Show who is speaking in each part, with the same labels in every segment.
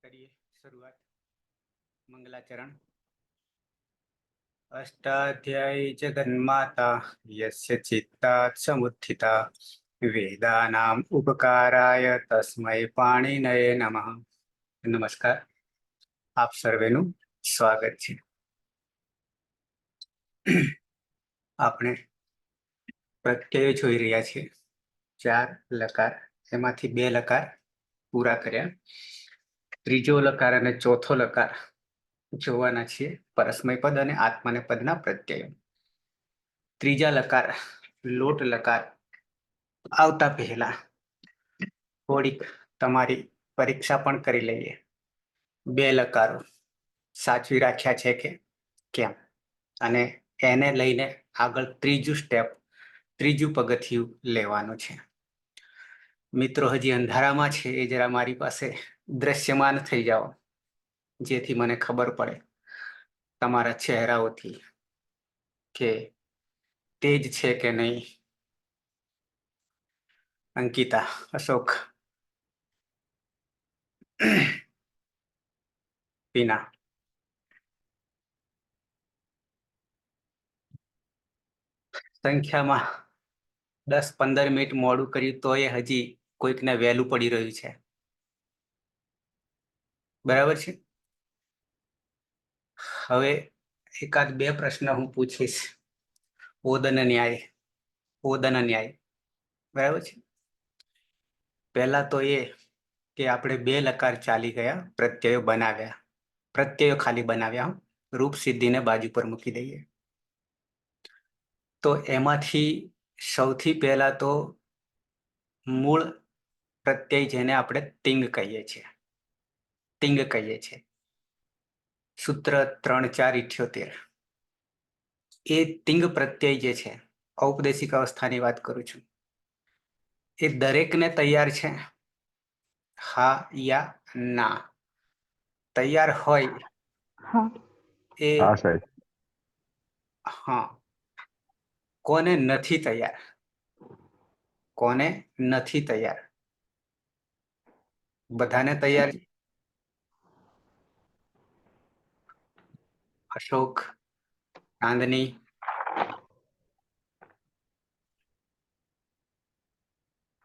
Speaker 1: કરીએ શરૂઆત. મંગલાચરણ. અષ્ટાધ્યાયી જગન્માતા યસ્ય ચિત્તાत् સમુત્થિતા વેદાનામ ઉપકારાય તસ્મૈ પાણિનયે નમઃ. નમસ્કાર, આપ સર્વેનું સ્વાગત છે. આપણે પ્રત્યય જોઈ રહ્યા છીએ. 4 લકાર, એમાંથી 2 લકાર પૂરા કર્યા. ત્રીજો લકાર અને ચોથો લકાર જોવાના છીએ, પરસ્મય પદ અને આત્મનેપદના પ્રત્યયો. ત્રીજા લકાર લોટ લકાર આવતા પહેલા થોડીક તમારી પરીક્ષા પણ કરી લઈએ. 2 લકારો સાચવી રાખ્યા છે કે કેમ, અને એને લઈને આગળ ત્રીજું પગથિયું લેવાનું છે. મિત્રો હજી અંધારામાં છે, એ જરા મારી પાસે દ્રશ્યમાન થઈ જાઓ, જેથી મને ખબર પડે તમારા ચહેરાઓથી કે તેજ છે કે નહીં. અંકિતા, અશોક, પીના. સંખ્યામાં 10-15 મિનિટ મોડું કર્યું તો એ હજી કોઈકને વહેલું પડી રહ્યું છે. બરાબર છે. હવે એકાદ 2 પ્રશ્ન હું પૂછીશ. ઓદન ન્યાય, બરાબર છે. પહેલા તો એ કે આપણે 2 લકાર ચાલી ગયા, પ્રત્યયો ખાલી બનાવ્યા, રૂપ સિદ્ધિને બાજુ પર મૂકી દઈએ. તો એમાંથી સૌથી પહેલા તો મૂળ પ્રત્યય, જેને આપણે તિંગ કહીએ છીએ, સૂત્ર 3-4-78, એ તિંગ પ્રત્યય જે છે, ઔપદેશિક અવસ્થાની વાત કરું છું, એ દરેકને તૈયાર છે? હા યા ના? તૈયાર હોય એ હા. કોને નથી તૈયાર? બધાને તૈયાર? અશોક, ચાંદની,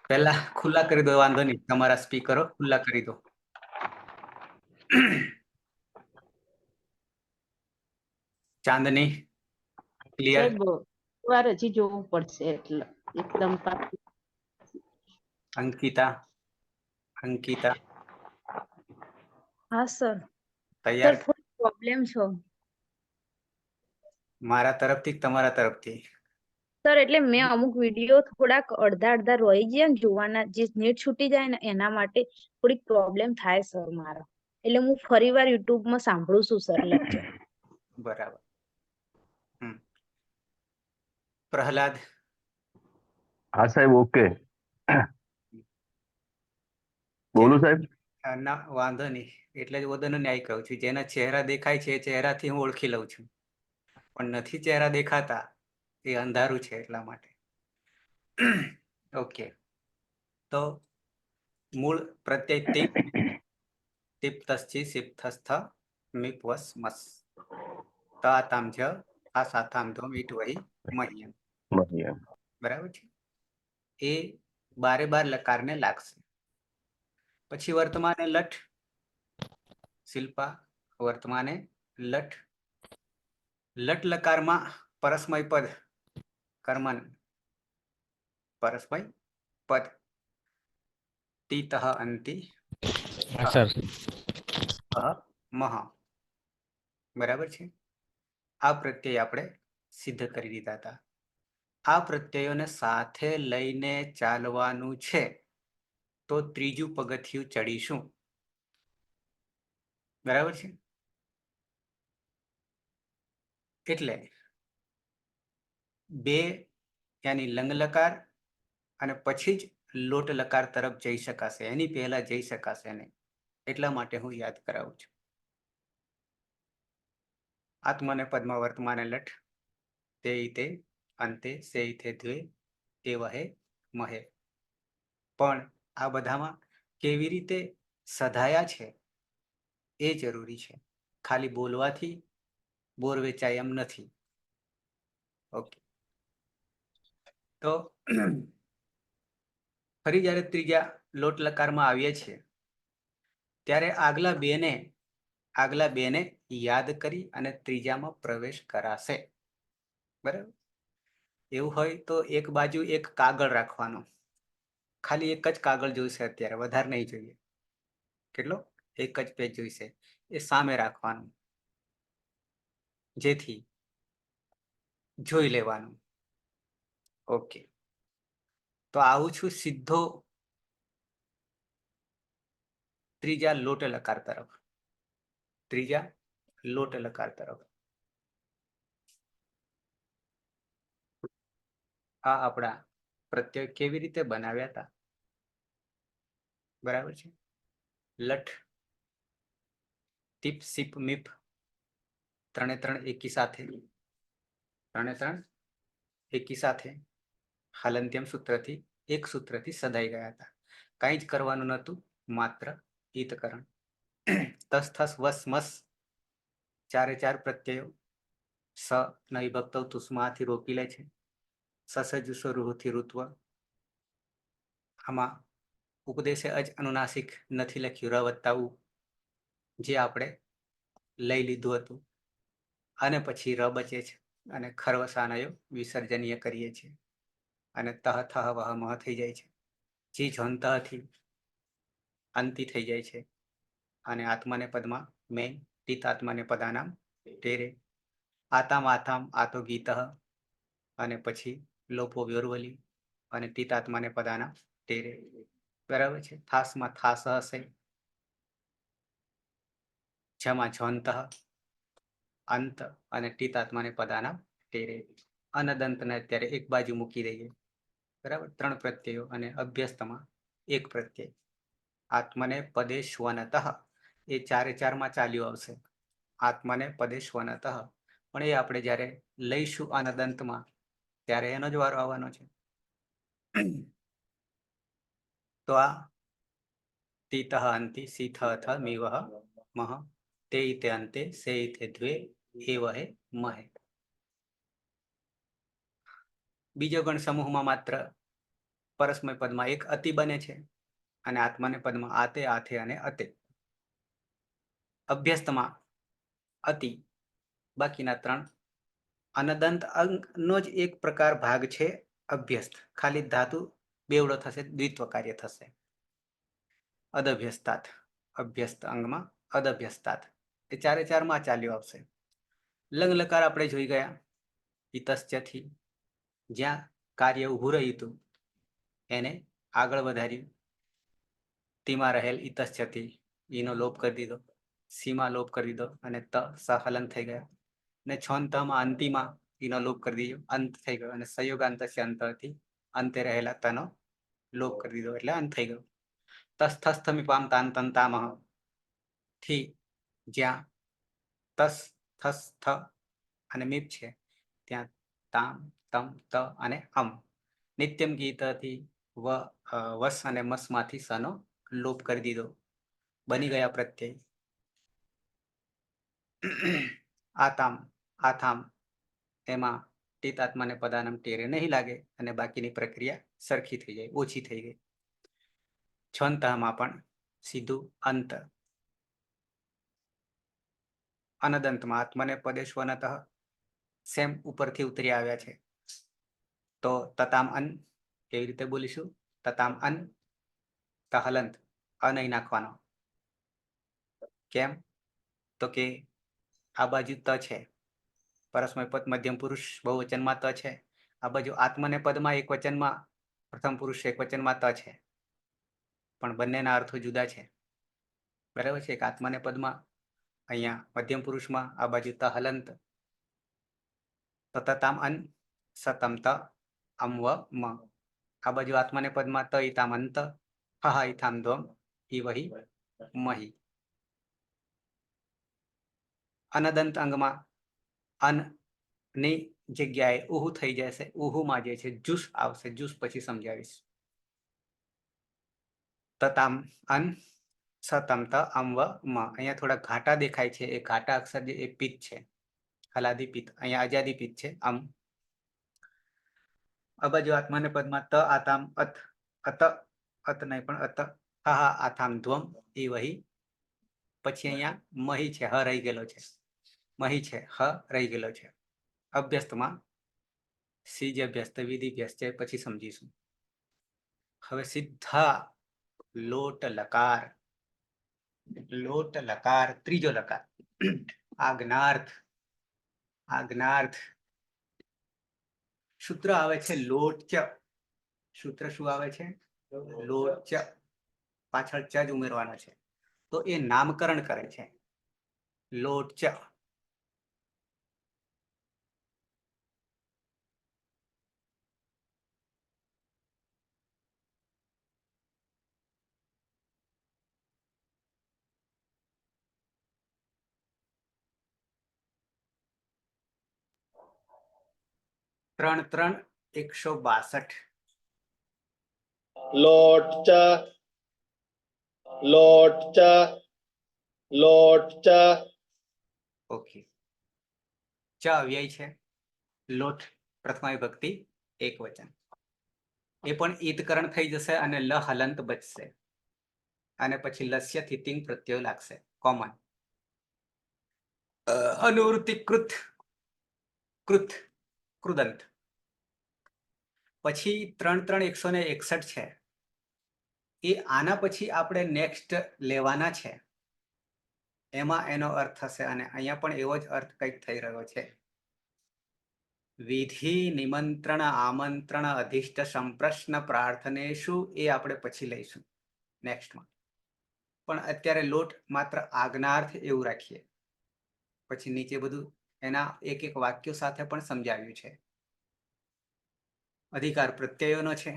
Speaker 1: પહેલા ખુલ્લા કરી દો, વાંધો નહીં, તમારા સ્પીકરો ખુલ્લા કરી દો. ચાંદની, ક્લિયર?
Speaker 2: વાર હજી જોવું પડશે, એટલે એકદમ
Speaker 1: અંકિતા,
Speaker 3: હા સર.
Speaker 1: તૈયાર?
Speaker 3: પ્રોબ્લેમ છો
Speaker 1: મારા તરફથી તમારા તરફથી?
Speaker 3: સર, એટલે મેં અમુક વિડીયો થોડાક અડધા રહી ગયા ને જોવાના, જે નેટ છૂટી જાય ને એના માટે થોડીક પ્રોબ્લેમ થાય સર મારા, એટલે હું ફરીવાર યુટ્યુબમાં સાંભળું છું સર લેક્ચર.
Speaker 1: બરાબર. પ્રહલાદ?
Speaker 4: હા સાહેબ, ઓકે. બોલું સાહેબ?
Speaker 1: ના વાંધો નહીં, એટલે જ ઓદન ન્યાય કહું છું. જેના ચહેરા દેખાય છે એ ચહેરાથી હું ઓળખી લઉં છું, પણ નથી ચહેરા દેખાતા, એ અંધારું છે, એટલા માટે. ઓકે, તો મૂળ પ્રત્યય તિંગ, તિપ્તશ્ચિ સિપ્તસ્થ મિપવસ મસ તાતામ જ આ સાતામ ધો મીઠવહી મહ્યમ. બરાબર છે. એ 12 લકારને લાગશે. પછી વર્તમાને લઠ. શિલ્પા, વર્તમાને લઠ. લટ લકારમાં પરસ્મય પદ કર્મન, પરસ્મય પદ તીતઃ અંતિ મહ. બરાબર છે. આ પ્રત્યય આપણે સિદ્ધ કરી દીધા હતા. આ પ્રત્યયોને સાથે લઈને ચાલવાનું છે, તો ત્રીજું પગથિયું ચડીશું. બરાબર છે. એટલે 2 યાની લંગ લકાર અને પછી જ લોટ લકાર તરફ જઈ શકાશે, એની પહેલા જઈ શકાશે નહીં. એટલા માટે હું યાદ કરાવું છું. આત્મને પદ્માં વર્તમાને લઠ, તે ઈતે અંતે સે ઈથે દ્વે એવહે મહે. પણ આ બધામાં કેવી રીતે સધાયા છે એ જરૂરી છે. ખાલી બોલવાથી બોર વેચાય એમ નથી. ઓકે, તો ફરી જ્યારે ત્રીજા લોટ લકારમાં આવીએ છીએ ત્યારે આગલા બેને યાદ કરી અને ત્રીજામાં પ્રવેશ કરાશે. બરાબર? એવું હોય તો એક બાજુ એક કાગળ રાખવાનો. ખાલી એક જ કાગળ જોઈશે અત્યારે, વધારે નહીં જોઈએ. કેટલો? એક જ પેજ જોઈશે. એ સામે રાખવાનું, જેથી જોઈ લેવાનું. ઓકે, તો આવું છું સીધો ત્રીજા લોટ લકાર તરફ. ત્રીજા લોટ લકાર તરફ. આ આપણા પ્રત્યય કેવી રીતે બનાવ્યા હતા? બરાબર છે. લઠ, ટીપ, સીપ, મીપ ત્રણે ત્રણ એકી સાથે, હલંત્યમ સૂત્રથી એક સૂત્રથી સદાઈ ગયા હતા. કંઈ જ કરવાનું નહોતું, માત્ર હિતકરણ. તસ, થસ, વસ, મસ ચારે ચાર પ્રત્યયો સ ન વિભક્ત તુસ્માથી રોકી લે છે. સસજુસો રૂહથી ઋત્વ. આમાં ઉપદેશે અજ અનુનાસિક નથી લખ્યું, ર વત્તા ઉ, જે આપણે લઈ લીધું હતું. અને પછી ર બચે છે અને ખર્વસાનયો વિસર્જનીય કરીએ છીએ. અને તહ, થહ, વહ, મહ થઈ જાય છે. જે ઝોંતથી અંતિ થઈ જાય છે. અને આત્માને પદમાં મેં તીત આત્માને પદાનામ તેરે. આતામ આથામ આતો ગીત. અને પછી લોપો વ્યોરવલી અને તીત આત્માને પદાનામ તેરે. બરાબર છે. થાસમાં થાસ હશે, જમાં ઝોંત, અંત અને ટીત આત્માને પદાનામ તેરે. અનદંતને અત્યારે એક બાજુ મૂકી દઈએ. બરાબર? ત્રણ પ્રત્યયો અને અભ્યસ્તમાં એક પ્રત્યય. આત્મને પદે શ્વનતઃ, એ ચારે ચારમાં ચાલ્યું આવશે. આત્મને પદે શ્વનતઃ, પણ એ આપણે જ્યારે લઈશું અનદંતમાં ત્યારે એનો જ વારો આવવાનો છે. તો આ તીતઃ અંતિ સીથ અથ મીવહ મહ તે ઇતે અંતે સે ઇતે દ્વે એવહે મહે. બીજો ગણ સમૂહમાં માત્ર પરસ્મય પદમાં એક અતિ બને છે અને આત્માને પદમાં આતે, આથે અને અતે. અભ્યસ્તમાં અતિ, બાકીના ત્રણ અનદંત અંગનો જ એક પ્રકાર ભાગ છે અભ્યસ્ત. ખાલી ધાતુ બેવડો થશે, દ્વિત્વ કાર્ય થશે. અદભ્યસ્તાત, અભ્યસ્ત અંગમાં અદભ્યસ્તાત, એ ચારે ચારમાં ચાલ્યું આવશે. લંગ લકાર આપણે જોઈ ગયા. ઇતશ્ચથી, જ્યાં કાર્ય ઊભું રહ્યું હતું એને આગળ વધાર્યું. તીમાં રહેલ ઇતશ્ચથી, ઈનો લોપ કરી દીધો. સીમાં લોપ કરી દીધો અને ત સહલન થઈ ગયા. ને છોંતમાં અંતિમાં ઈનો લોપ કરી દીધો, અંત થઈ ગયો. અને સંયોગાંતસ્ય અંતથી અંતે રહેલા તનો લોપ કરી દીધો એટલે અંત થઈ ગયો. તસ્થસ્થમિપામ તાન તંતામહ, થી જ્યાં તસ, થસ, થ અને મીપ છે ત્યાં તામ, તમ, ત અને અમ. નિત્યમ ગીતથી વસ અને મસમાંથી સનો લોપ કરી દીધો. બની ગયા પ્રત્યય. આતામ, આથામ, એમાં તીત આત્માને પદાનામ ટેરે નહીં લાગે અને બાકીની પ્રક્રિયા સરખી થઈ જાય, ઓછી થઈ ગઈ. છંતમાં પણ સીધું અંત. અનદંતમાં આત્મને પદે શ્વનતઃ, સેમ ઉપરથી ઉતરી આવ્યા છે. તો તતામ અન કેવી રીતે બોલીશું? તતામ અન, તહલંત, અ નહીં નાખવાનો. કેમ? તો કે આ બાજુ ત છે, પરસ્મય પદ મધ્યમ પુરુષ બહુવચનમાં ત છે. આ બાજુ આત્મને પદમાં એક વચનમાં પ્રથમ પુરુષ એક વચનમાં ત છે, પણ બંનેના અર્થો જુદા છે. બરાબર છે? એક આત્માને પદમાં અહીંયા મધ્યમ પુરુષમાં આ બાજુ ત હલંત. તો તતામ અન, સતમ ત, અમ વ મ. આ બાજુ આત્માને પદમાં ત ઇતામ અંત, હ ઇથામ ધ્વમ, ઈ વહી મહી. અનદંત અંગમાં અન ની જગ્યાએ ઉહુ થઈ જશે. ઉહુમાં જે છે જુસ આવશે. જુસ પછી સમજાવીશ. તતામ અન, સતમ ત અમ વ મ. અહીંયા થોડા ઘાટા દેખાય છે. એ ઘાટા અક્ષર જે એ પિત છે, હલાદી પિત. અહીંયા આજાદી પિત છે અમ. અબાજુ આત્માને પદમાં ત આતામ અત, અત, અત નહીં પણ અત, હા હા આથામ ધ્વમ એ વહી. પછી અહીંયા મહી છે, હ રહી ગયેલો છે, મહી છે, હ રહી ગયેલો છે. અભ્યસ્તમાં સી જે અભ્યસ્ત વિધિ અભ્યસ્ત છે, પછી સમજીશું. હવે સીધા લોટ લકાર, લોટ લકાર, ત્રીજો લકાર આજ્ઞાર્થ, આજ્ઞાર્થ. સૂત્ર આવે છે લોટ ચ. સૂત્ર શું આવે છે? લોટ ચ. પાછળ ચ જ ઉમેરવાનો છે. તો એ નામકરણ કરે છે. લોટ ચ. ત્રણ ત્રણ 162.
Speaker 5: લોટ ચ, લોટ ચ, લોટ ચ.
Speaker 1: ઓકે. ચ અવ્યય છે. લોટ પ્રથમા વિભક્તિ એક વચન. એ પણ ઈતકરણ થઈ જશે અને લ હલંત બચશે. અને પછી લસ્ય થી તિંગ પ્રત્યય લાગશે, કોમન. અનુવૃત્તિ કૃત, કૃત, કૃદંત. પછી 3 3 161 છે. એ આના પછી આપણે નેક્સ્ટ લેવાના છે. એમાં એનો અર્થ થશે અને અહીંયા પણ એવો જ અર્થ કંઈક થઈ રહ્યો છે. વિધિ, નિમંત્રણ, આમંત્રણ, અધિષ્ટ, સંપ્રશ્ન, પ્રાર્થનેશુ એ આપણે પછી લઈશું નેક્સ્ટમાં. પણ અત્યારે લોટ માત્ર આજ્ઞાર્થ એવું રાખીએ. પછી નીચે બધું એના એક એક વાક્યો સાથે પણ સમજાવ્યું છે. અધિકાર પ્રત્યયોનો છે.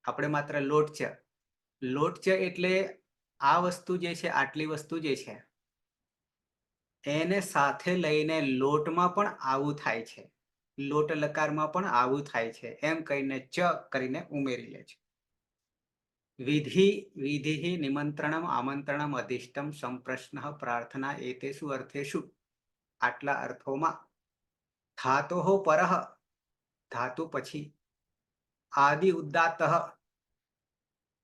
Speaker 1: આપણે માત્ર લોટ છે. લોટ છે એટલે આ વસ્તુ જે છે, આટલી વસ્તુ જે છે એને સાથે લઈને લોટમાં પણ આવું થાય છે. લોટ લકારમાં પણ આવું થાય છે. એમ કહીને ચ કરીને ઉમેરી લે છે. વિધિ, વિધિ, નિમંત્રણમ, આમંત્રણમ, અધિષ્ટમ, સંપ્રશ્ન, પ્રાર્થના એતેષુ અર્થેષુ. આટલા અર્થોમાં ધાતોઃ પરઃ, ધાતુ પછી, આદિ ઉદ્દાત,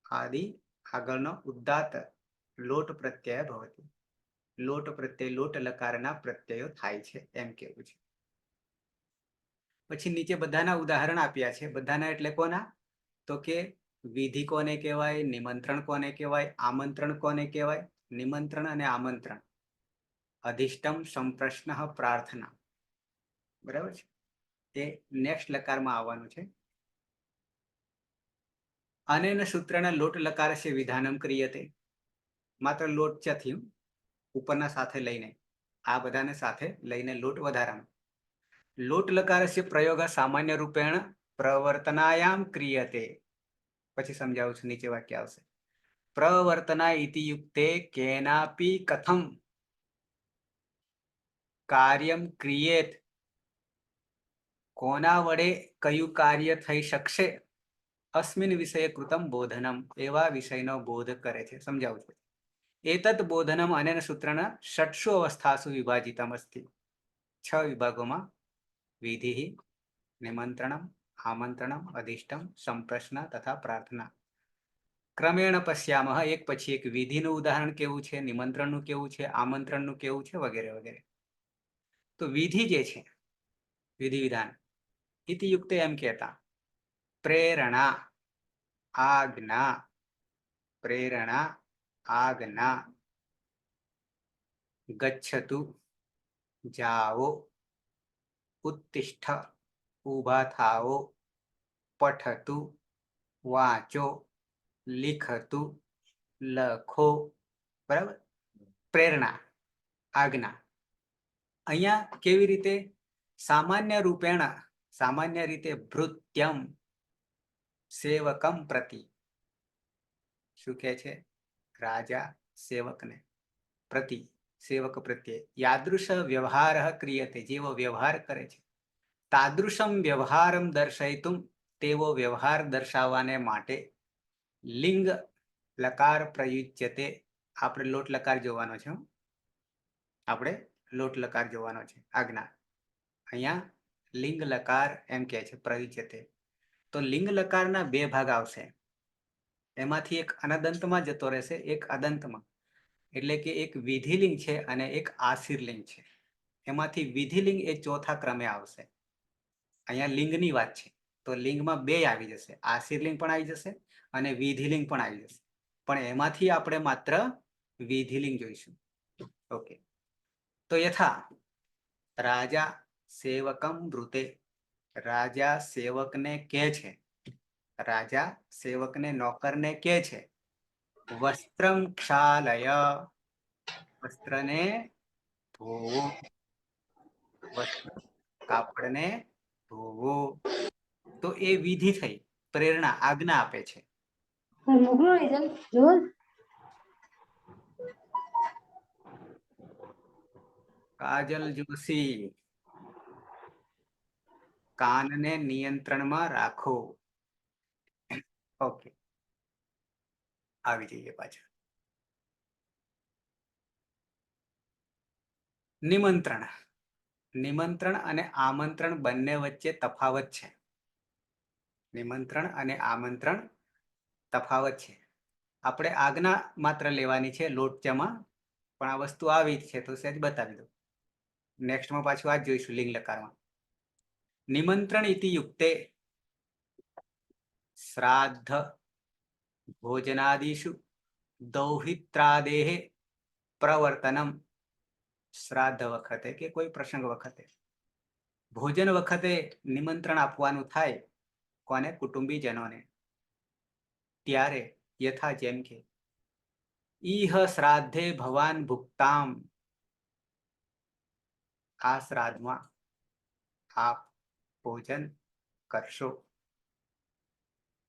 Speaker 1: આદિ આગળનો ઉદ્દાત લોટ પ્રત્યય ભવતિ. લોટ પ્રત્યય લોટ લકારના પ્રત્યયો થાય છે એમ કેવું છે. પછી નીચે બધાના ઉદાહરણ આપ્યા છે. બધાના એટલે કોના? તો કે વિધિ કોને કહેવાય, નિમંત્રણ કોને કહેવાય, આમંત્રણ કોને કહેવાય. નિમંત્રણ અને આમંત્રણ, અધિષ્ટમ, સંપ્રશ્ન, પ્રાર્થના. બરાબર છે. એ નેક્સ્ટ લકારમાં આવવાનું છે. અનેન સૂત્રના લોટ લકાર છે વિધાનમ ક્રિયતે. માત્ર લોટ ચ થયું ઉપરના સાથે લઈને, આ બધાને સાથે લઈને લોટ વધારામાં. લોટ લકારસ્ય પ્રયોગ સામાન્ય રૂપેણ પ્રવર્તનાયામ ક્રિયતે. પછી સમજાવું છું, નીચે વાક્ય આવશે. પ્રવર્તના ઇતિ યુક્તે કેનાપી કથમ કાર્યમ ક્રિયેત. કોના વડે કયું કાર્ય થઈ શકશે. અસ્મિન વિષય કૃતમ બોધનમ. એવા વિષયનો બોધ કરે છે. સમજાવું છું. એતત બોધનમ અનેન સૂત્રના ષટ્સુ અવસ્થાસુ વિભાજિતમ અસ્તિ. 6 વિભાગોમાં વિધિ, નિમંત્રણમ, આમંત્રણમ, અધિષ્ટમ, સંપ્રશ્ન તથા પ્રાર્થના. ક્રમેણ પશ્યામઃ. એક પછી એક. વિધિનું ઉદાહરણ કેવું છે, નિમંત્રણનું કેવું છે, આમંત્રણનું કેવું છે, વગેરે વગેરે. તો વિધિ જે છે, વિધિ વિધાન, ઇતિ યુક્તે એમ કહેતા પ્રેરણા, આજ્ઞા, પ્રેરણા, આજ્ઞા. ગચ્છતુ જાઓ, ઉત્તિષ્ઠ ઊભા થાઓ, પઠતુ વાંચો, લિખતુ લખો. બરાબર. પ્રેરણા, આજ્ઞા. અહીંયા કેવી રીતે? સામાન્ય રૂપેણ, સામાન્ય રીતે ભૃત્યમ સેવકમ પ્રતિ. શું કહે છે? રાજા સેવકને પ્રતિ, સેવક પ્રત્યે યાદૃશ વ્યવહાર ક્રિયતે. જેવો વ્યવહાર કરે છે. તાદૃશમ વ્યવહારમ દર્શયિતુમ. તેવો વ્યવહાર દર્શાવવાને માટે લિંગ લકાર પ્રયુજ્યતે, આપણે લોટ લકાર જોવાનો છે હો. આપણે લોટ લકાર જોવાનો છે. આજ્ઞા અહીંયા લિંગ લકાર એમ કે છે પ્રયુજ્યતે. તો લિંગ લકારના બે ભાગ આવશે. એમાંથી એક અનદંતમાં જતો રહેશે, એક અદંતમાં. એટલે કે એક વિધિલિંગ છે અને એક આશીર્લિંગ છે. એમાંથી વિધિલિંગ એ ચોથા ક્રમે આવશે. અહીંયા લિંગની વાત છે તો લિંગમાં બે આવી જશે, આશીર્લિંગ પણ આવી જશે અને વિધિલિંગ પણ આવી જશે. પણ એમાંથી આપણે માત્ર વિધિલિંગ જોઈશું. ઓકે, તો યથા રાજા સેવકમ બ્રુતે, રાજા સેવકને કહે છે, રાજા સેવકને નોકરને કહે છે, વસ્ત્રમ ક્ષાલય, વસ્ત્રને ધોવો, વસ્ત્ર કાપડને ધોવો. તો એ વિધિ થઈ, પ્રેરણા, આજ્ઞા આપે છે. કાજલ જોશી, કાનને નિયંત્રણમાં રાખો. ઓકે, આવી જઈએ પાછા. નિમંત્રણ, નિમંત્રણ અને આમંત્રણ બંને વચ્ચે તફાવત છે. નિમંત્રણ અને આમંત્રણ તફાવત છે. આપણે આજ્ઞા માત્ર લેવાની છે લોટચામાં, પણ આ વસ્તુ આવી જ છે તો સહેજ બતાવી દો. નેક્સ્ટમાં પાછું આ જ જોઈશું લિંગ લકારમાં. નિમંત્રણ ઇતિ યુક્તે શ્રાદ્ધ ભોજનાદિષુ દૌહિત્રાદેહ પ્રવર્તનમ. શ્રાદ્ધ વખતે કે કોઈ પ્રસંગ વખતે, ભોજન વખતે નિમંત્રણ આપવાનું થાય કોને? કુટુંબીજનોને. ત્યારે યથા જેમ કે ઈહ શ્રાદ્ધે ભવાન ભુક્તામ, આ શ્રાદ્ધમાં આપ ભોજન કરશો.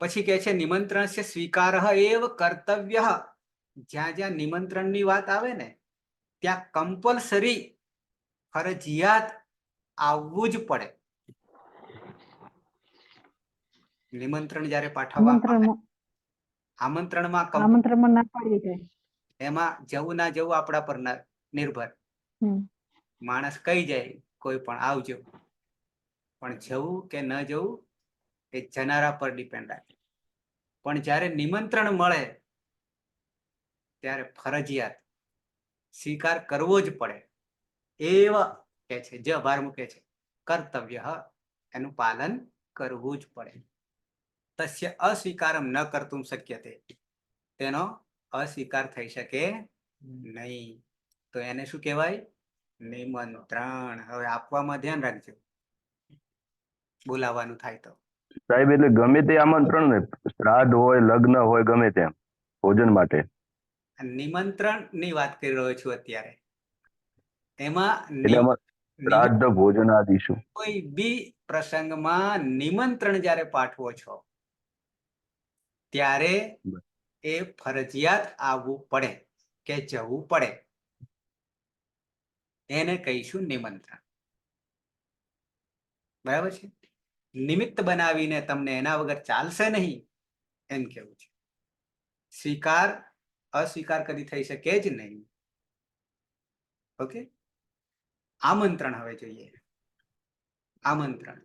Speaker 1: પછી કહે છે નિમંત્રણ છે સ્વીકાર એવ કર્તવ્ય. જ્યાં જ્યાં નિમંત્રણની વાત આવે ને ત્યાં કમ્પલસરી, ફરજિયાત આવવું જ પડે. નિમંત્રણ જ્યારે પાઠવવામાં, આમંત્રણમાં
Speaker 2: ના પાડવી જોઈએ.
Speaker 1: એમાં જવું ના જવું આપણા પર નિર્ભર. માણસ કહી જાય કોઈ પણ આવજો, પણ જવું કે ન જવું એ જનારા પર ડિપેન્ડ રાખે. પણ જ્યારે નિમંત્રણ મળે ત્યારે ફરજિયાત સ્વીકાર કરવો જ પડે. એવા કે છે, જે ભાર મૂકે છે, કર્તવ્ય, એનું પાલન કરવું જ પડે. તસ્ય અસ્વીકારમ ન કર્તુમ શક્યતે, તેનો અસ્વીકાર થઈ શકે નહીં. તો એને શું કહેવાય? નિમંત્રણ. હવે આપવામાં ધ્યાન રાખજો બોલાવાનું થાય તો.
Speaker 4: સાહેબ એટલે ગમે તે આમંત્રણ ને, શ્રાદ્ધ હોય, લગ્ન હોય, ગમે તેમ ભોજન માટે.
Speaker 1: નિમંત્રણ ની વાત કરી રહ્યો છું અત્યારે. એમાં
Speaker 4: એટલે આમાં શ્રાદ્ધ ભોજન આદિશું
Speaker 1: કોઈ બી પ્રસંગમાં નિમંત્રણ જ્યારે પાઠવો છો ત્યારે એ ફરજિયાત આવવું પડે કે જવું પડે. એને કહીશું નિમંત્રણ. બરાબર છે? નિમિત્ત બનાવીને તમને એના વગર ચાલશે નહીં એમ કેવું છે. સ્વીકાર અસ્વીકાર કદી થઈ શકે જ નહીં. ઓકે, આમંત્રણ હવે જોઈએ. આમંત્રણ,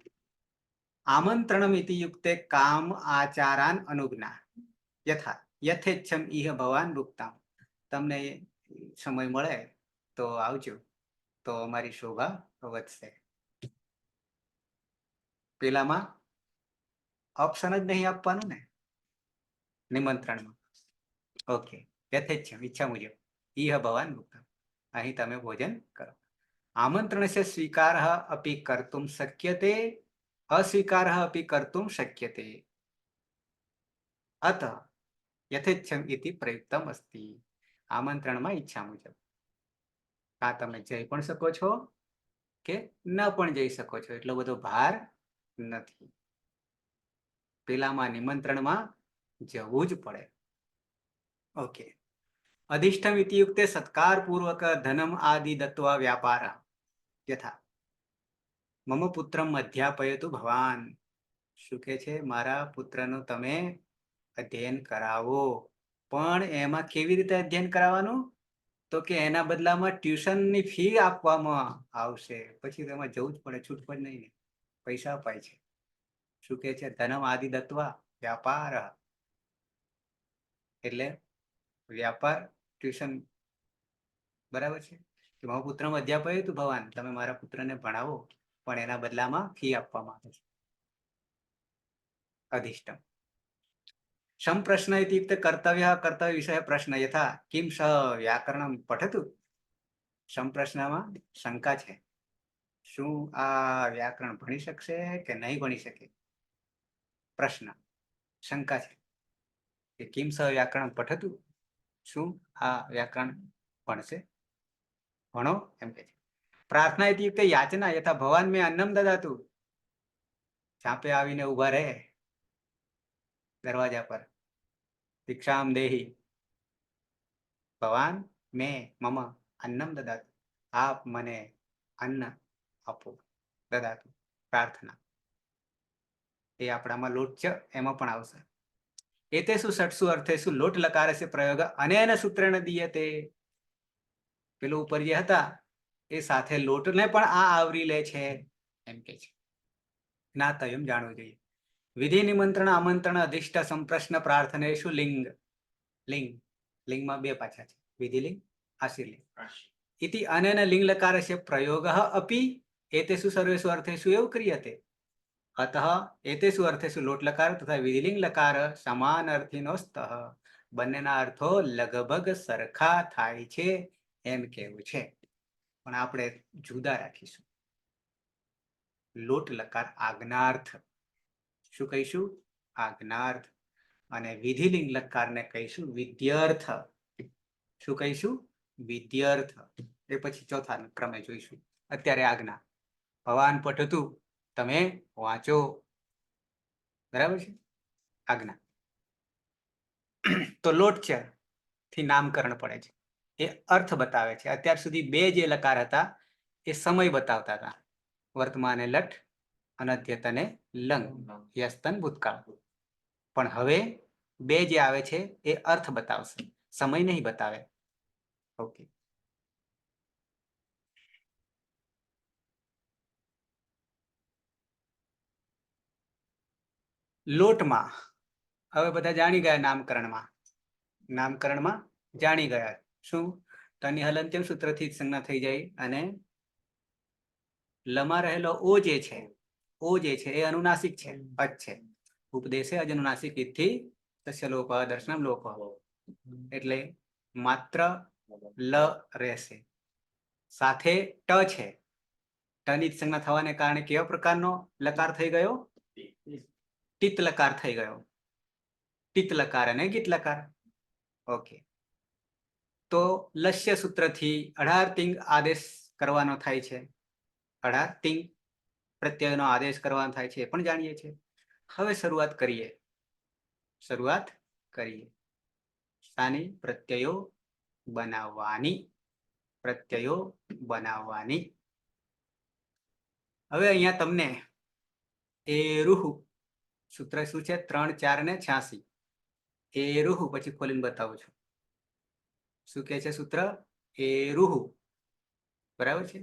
Speaker 1: આમંત્રણમ ઇતિ યુક્તે કામ આચારાન અનુજ્ઞા યથા યથેચ્છમ ઇહ ભવાન ભુક્તામ. તમને સમય મળે તો આવજો, તો અમારી શોભા વધશે. પેલામાં ઓપ્શન જ નહીં આપવાનું ને નિમંત્રણમાં. ઓકે, યથેચ્છમ, ઈચ્છા મુજબ, ઇહ ભવાન ભુક્તામ, અહીં તમે ભોજન કરો. આમંત્રણસ્ય સ્વીકારઃ અપि કર્તુમ શક્યતે, અસ્વીકારઃ અપि કર્તુમ શક્યતે. અતઃ યથેચ્છમ ઇતિ પ્રયુક્તમ અસ્તિ. આમંત્રણમાં ઈચ્છા મુજબ આ તમે જઈ પણ શકો છો કે ન પણ જઈ શકો છો, એટલો બધો ભાર નથી. પેલામાં નિમંત્રણમાં જવું જ પડે. ઓકે, અધિષ્ઠમ ઇતિયુક્તે સત્કાર પૂર્વક ધનમ આદિ દત્વા વ્યાપાર યથા મમ પુત્રમ અધ્યાપયતુ ભવાન. શું કે છે? મારા પુત્રનું તમે અધ્યયન કરાવો. પણ એમાં કેવી રીતે અધ્યયન કરાવવાનું? તો કે એના બદલામાં ટ્યુશનની ફી આપવામાં આવશે. પછી તો એમાં જવું જ પડે, છૂટપણ નહીં ને, પૈસા અપાય છે. શું કે છે? ધનમ આદિ દત્વા વ્યાપાર, એટલે વ્યાપાર ટ્યુશન. બરાબર છે કે મારા પુત્રમાં અધ્યાપક હતું ભગવાન, તમે મારા પુત્રને ભણાવો, પણ એના બદલામાં ફી આપવામાં આવે છે. અધિષ્ટમ સંપ્રશ્ન ઇત્યુક્તે કર્તવ્ય કર્તવ્ય વિષય પ્રશ્ન યથા કિમ સ વ્યાકરણમ પઠતું. સંપ્રશ્નમાં શંકા છે, શું આ વ્યાકરણ ભણી શકશે કે નહીં ભણી શકે? પ્રશ્ન, શંકા છે કે કિમ સ વ્યાકરણ પઠતું, શું આ વ્યાકરણ ભણશે? ભણો એમ કે છે. પ્રાર્થના ઇત્યુક્તે યાચના યથા ભગવાન મેં અન્નમ દદાતું. ચાપે આવીને ઉભા રહે દરવાજા પર, ભિક્ષામ દેહી ભગવાન મેં મમ અન્નમ દદાતું, આપ મને અન્ન આપો. દદાતું પ્રાર્થના, એ આપણામાં લોટ છે એમાં પણ આવશે. એતેષુ ષટ્સુ અર્થેષુ લોટ લકારસ્ય પ્રયોગ અનેન સૂત્રેણ દીયતે. પેલું ઉપર જે હતા એ સાથે લોટને પણ આ આવરી લે છે એમ કે છે. જ્ઞાતવ્યમ, જાણવું જોઈએ. વિધિ નિમંત્રણ આમંત્રણ અધિષ્ઠ સંપ્રશ્ન પ્રાર્થનેષુ લિંગ. લિંગ, લિંગમાં બે પાછા છે, વિધિલિંગ, આશીર્લિંગ. ઇતિ અનેન લિંગ લકારસ્ય પ્રયોગઃ અપી એતેષુ સર્વેષુ અર્થેષુ એવ ક્રિયતે. અતઃ એતેષુ અર્થેષુ લોટ લકાર તથા વિધિલિંગ લકાર સમાનર્થિનોસ્તઃ. બંનેના અર્થો લગભગ સરખા થાય છે એમ કેવું છે, પણ આપણે જુદા રાખીશું. લોટ લકાર આજ્ઞાર્થ, શું કહીશું? આજ્ઞાર્થ. અને વિધિલિંગ લકારને કહીશું વિદ્યાર્થ. શું કહીશું? વિદ્યાર્થ. એ પછી ચોથા ક્રમે જોઈશું. અત્યારે આજ્ઞા. ભવાન પઠતું, તમે વાંચો. બરાબર છે? આજ્ઞા. તો લોટ છે થી નામકરણ પડે છે, એ અર્થ બતાવે છે. અત્યાર સુધી બે જે લકાર હતા એ સમય બતાવતા હતા, વર્તમાને લટ, અનદ્યતને લંગ, યસ્તન ભૂતકાળ. પણ હવે બે જે આવે છે એ અર્થ બતાવશે, સમય નહીં બતાવે. ઓકે. લોટમાં હવે બધા જાણી ગયા. નામકરણમાં જાણી ગયા. શું? તની હલંત્યમ સૂત્રથી સંજ્ઞા થઈ જાય અને લમાં રહેલો ઓ જે છે, ઓ જે છે એ અનુનાસિક છે, અચ છે. ઉપદેશે અજનુનાસિક ઇથી તસ્ય લોપ દર્શનમ લોપ, એટલે માત્ર લ રહેશે. સાથે ટ છે, ટની સંજ્ઞા થવાને કારણે કેવા પ્રકારનો લકાર થઈ ગયો? ટિત લકાર થઈ ગયો. ટિત લકાર અને ગીત લકાર. ઓકે. તો લસ્ય સૂત્રથી 18 તિંગ આદેશ કરવાનો થાય છે. 18 તિંગ પ્રત્યયનો આદેશ કરવાનો થાય છે, એ પણ જાણીએ છીએ. હવે શરૂઆત કરીએ. શાની? પ્રત્યયો બનાવવાની. હવે અહીંયા તમને એરુહ સૂત્ર શું છે? 3, 4 ને 86. એરુહ પછી ખોલીને બતાવું છું. શું કે છે સૂત્ર? એરુહ. બરાબર છે?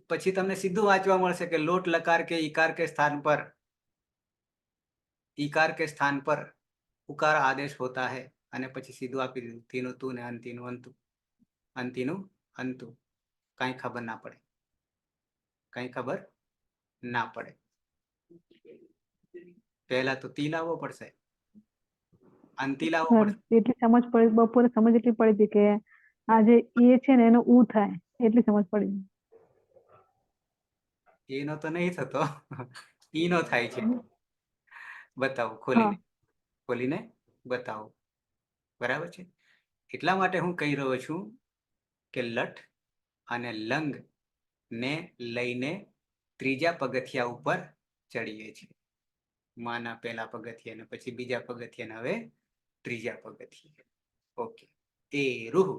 Speaker 1: પછી તમને સીધું વાંચવા મળશે કે લોટ લકાર કે ઈકાર કે સ્થાન પર ઉકાર આદેશ હોતા है, અને પછી સીધું આપી દીધું તીનું તું ને અંતિનું અંતુ. કઈ ખબર ના પડે. પહેલા તો તી લાવવો પડશે, અંતિ લાવવો પડશે.
Speaker 6: એટલી સમજ પડી, બપોરે સમજ એટલી પડી હતી કે આ જે એ છે ને એનો ઉ થાય, એટલી સમજ પડી.
Speaker 1: એનો તો નહીં થતો, ઈનો થાય છે. બતાવું ખોલીને બતાવું. બરાબર છે? એટલા માટે હું કહી રહ્યો છું કે લઠ અને લંગ ને લઈને ત્રીજા પગથિયા ઉપર ચડીએ છીએ. માના પહેલા પગથિયે ને પછી બીજા પગથિયે ને હવે ત્રીજા પગથિયે. ઓકે. એ રૂહ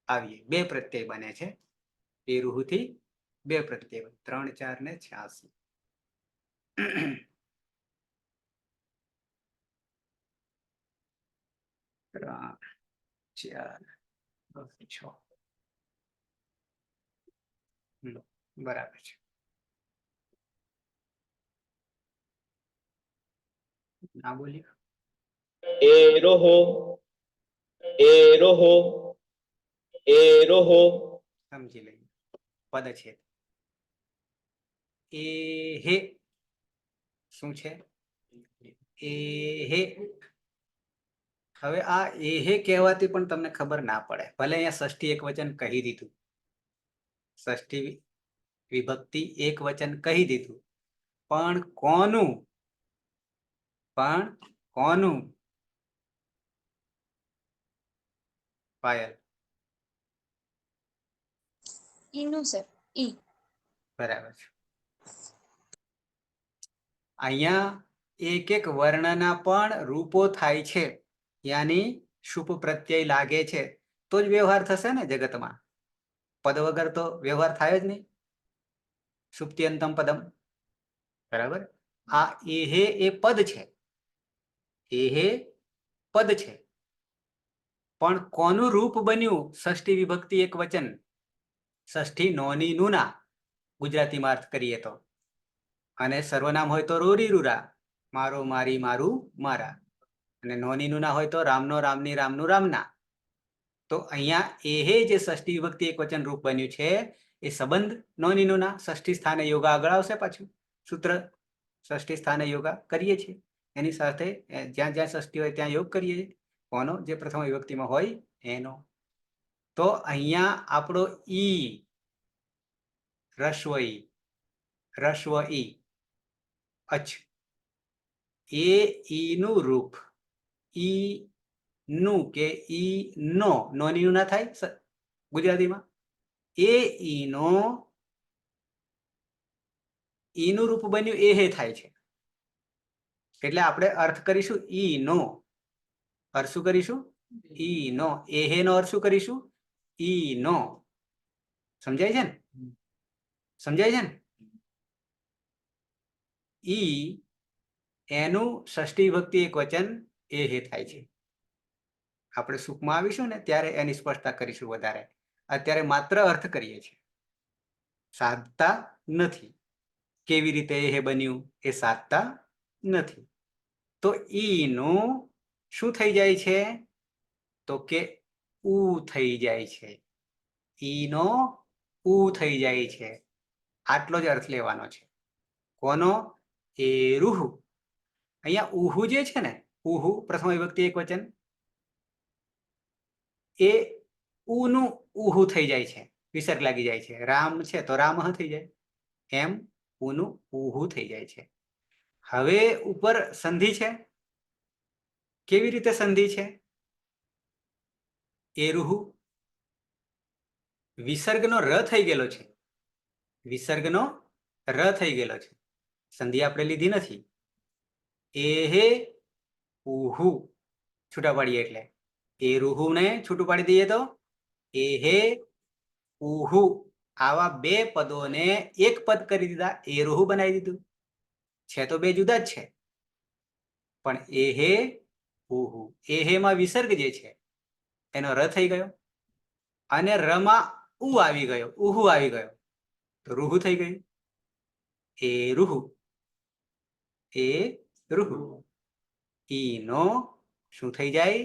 Speaker 1: આવીએ. બે પ્રત્યય બને છે. એ રૂહ થી બે પ્રત્યય, 3, 4 ને 86. 3 4 6 બરાબર છે. ના બોલ્યો.
Speaker 5: एरोः एरोः एरोः
Speaker 1: સમજી લઈએ. પદ છે એ હે. શું છે? એ હે. હવે આ એ હે કહેવાથી પણ તમને ખબર ના પડે. ભલે અહીંયા ષષ્ઠી એક વચન કહી દીધું, ષષ્ઠી વિભક્તિ એક વચન કહી દીધું, પણ કોનું? પાયલ?
Speaker 7: ઈનું સર, ઈ.
Speaker 1: બરાબર છે. અહીંયા એક એક વર્ણના પણ રૂપો થાય છે, યાની શુભ પ્રત્યય લાગે છે તો જ વ્યવહાર થશે ને જગતમાં. પદ વગર તો વ્યવહાર થાય જ નહીં. સુપ્ત્યંતમ પદમ. બરાબર. આ એહે એ પદ છે, એહે પદ છે, પણ કોનું રૂપ બન્યું? ષષ્ઠી વિભક્તિ એક વચન, ષષ્ઠી નોની નુના ગુજરાતીમાં અર્થ કરીએ તો, અને સર્વનામ હોય તો રોરી રૂરા, મારો મારી મારું મારા, અને નોની નુના હોય તો રામનો રામની રામનું રામના. તો અહીંયા એહે જે ષષ્ઠી વિભક્તિ એક વચન રૂપ બન્યું છે એ સંબંધ નોની નુના, ષષ્ઠી સ્થાને યોગા આગળ આવશે. પાછું સૂત્ર ષષ્ઠી સ્થાને યોગા કરીએ છીએ, એની સાથે જ્યાં જ્યાં ષષ્ઠી હોય ત્યાં યોગ કરીએ છીએ. કોનો? જે પ્રથમ વિભક્તિમાં હોય એનો. તો અહીંયા આપણો ઈ, રસ્વ ઈ, રસ્વ ઈ, અચ્છ, એ ઈનું રૂપ ઈ નું કે ઈ નો, નોની નું ના થાય ગુજરાતીમાં. એ ઈનો ઈનું રૂપ બન્યું એ હે થાય છે. એટલે આપણે અર્થ કરીશું ઈ નો. અર્થ શું કરીશું? ઈ નો. એ હે નો અર્થ શું કરીશું? ઈ નો. સમજાય છે ને? સમજાય છે ને? ઈ એનું ષષ્ઠી વિભક્તિ એક વચન એ હે થાય છે. આપણે સુખમાં આવીશું ને ત્યારે એની સ્પષ્ટતા કરીશું વધારે. અત્યારે માત્ર અર્થ કરીએ છીએ, સાધતા નથી. કેવી રીતે એ હે બન્યું એ સાધતા નથી. તો ઈ નું શું થઈ જાય છે? તો કે ઉ થઈ જાય છે. ઈ નો ઉ થઈ જાય છે. આટલો જ અર્થ લેવાનો છે. કોનો? એ રૂહ. અહીંયા ઉહુ જે છે ને, ઉહુ પ્રથમ વિભક્તિ એક વચન, એ ઉનું ઉહુ થઈ જાય છે, વિસર્ગ લાગી જાય છે. રામ છે તો રામ થઈ જાય, એમ ઉનું ઉહુ થઈ જાય છે. હવે ઉપર સંધિ છે. કેવી રીતે સંધિ છે? એરુહુ વિસર્ગનો ર થઈ ગયેલો છે, વિસર્ગનો ર થઈ ગયેલો છે. સંધિ આપણે લીધી નથી. એહે ઉહુ છૂટા પાડીએ એટલે એરુહુ ને છૂટું પાડી દઈએ તો એહે ઉહુ. આવા બે પદોને એક પદ કરી દીધા, એરુહુ બનાવી દીધું. છે તો બે જુદા જ છે, પણ એહે ઉહુ. એહે માં વિસર્ગ જે છે એનો ર થઈ ગયો, અને રમાં ઉ આવી ગયો, ઉહુ આવી ગયો, તો રૂહુ થઈ ગયું. એ રૂહુ, એ રૂહુ. ઈ નો શું થઈ જાય?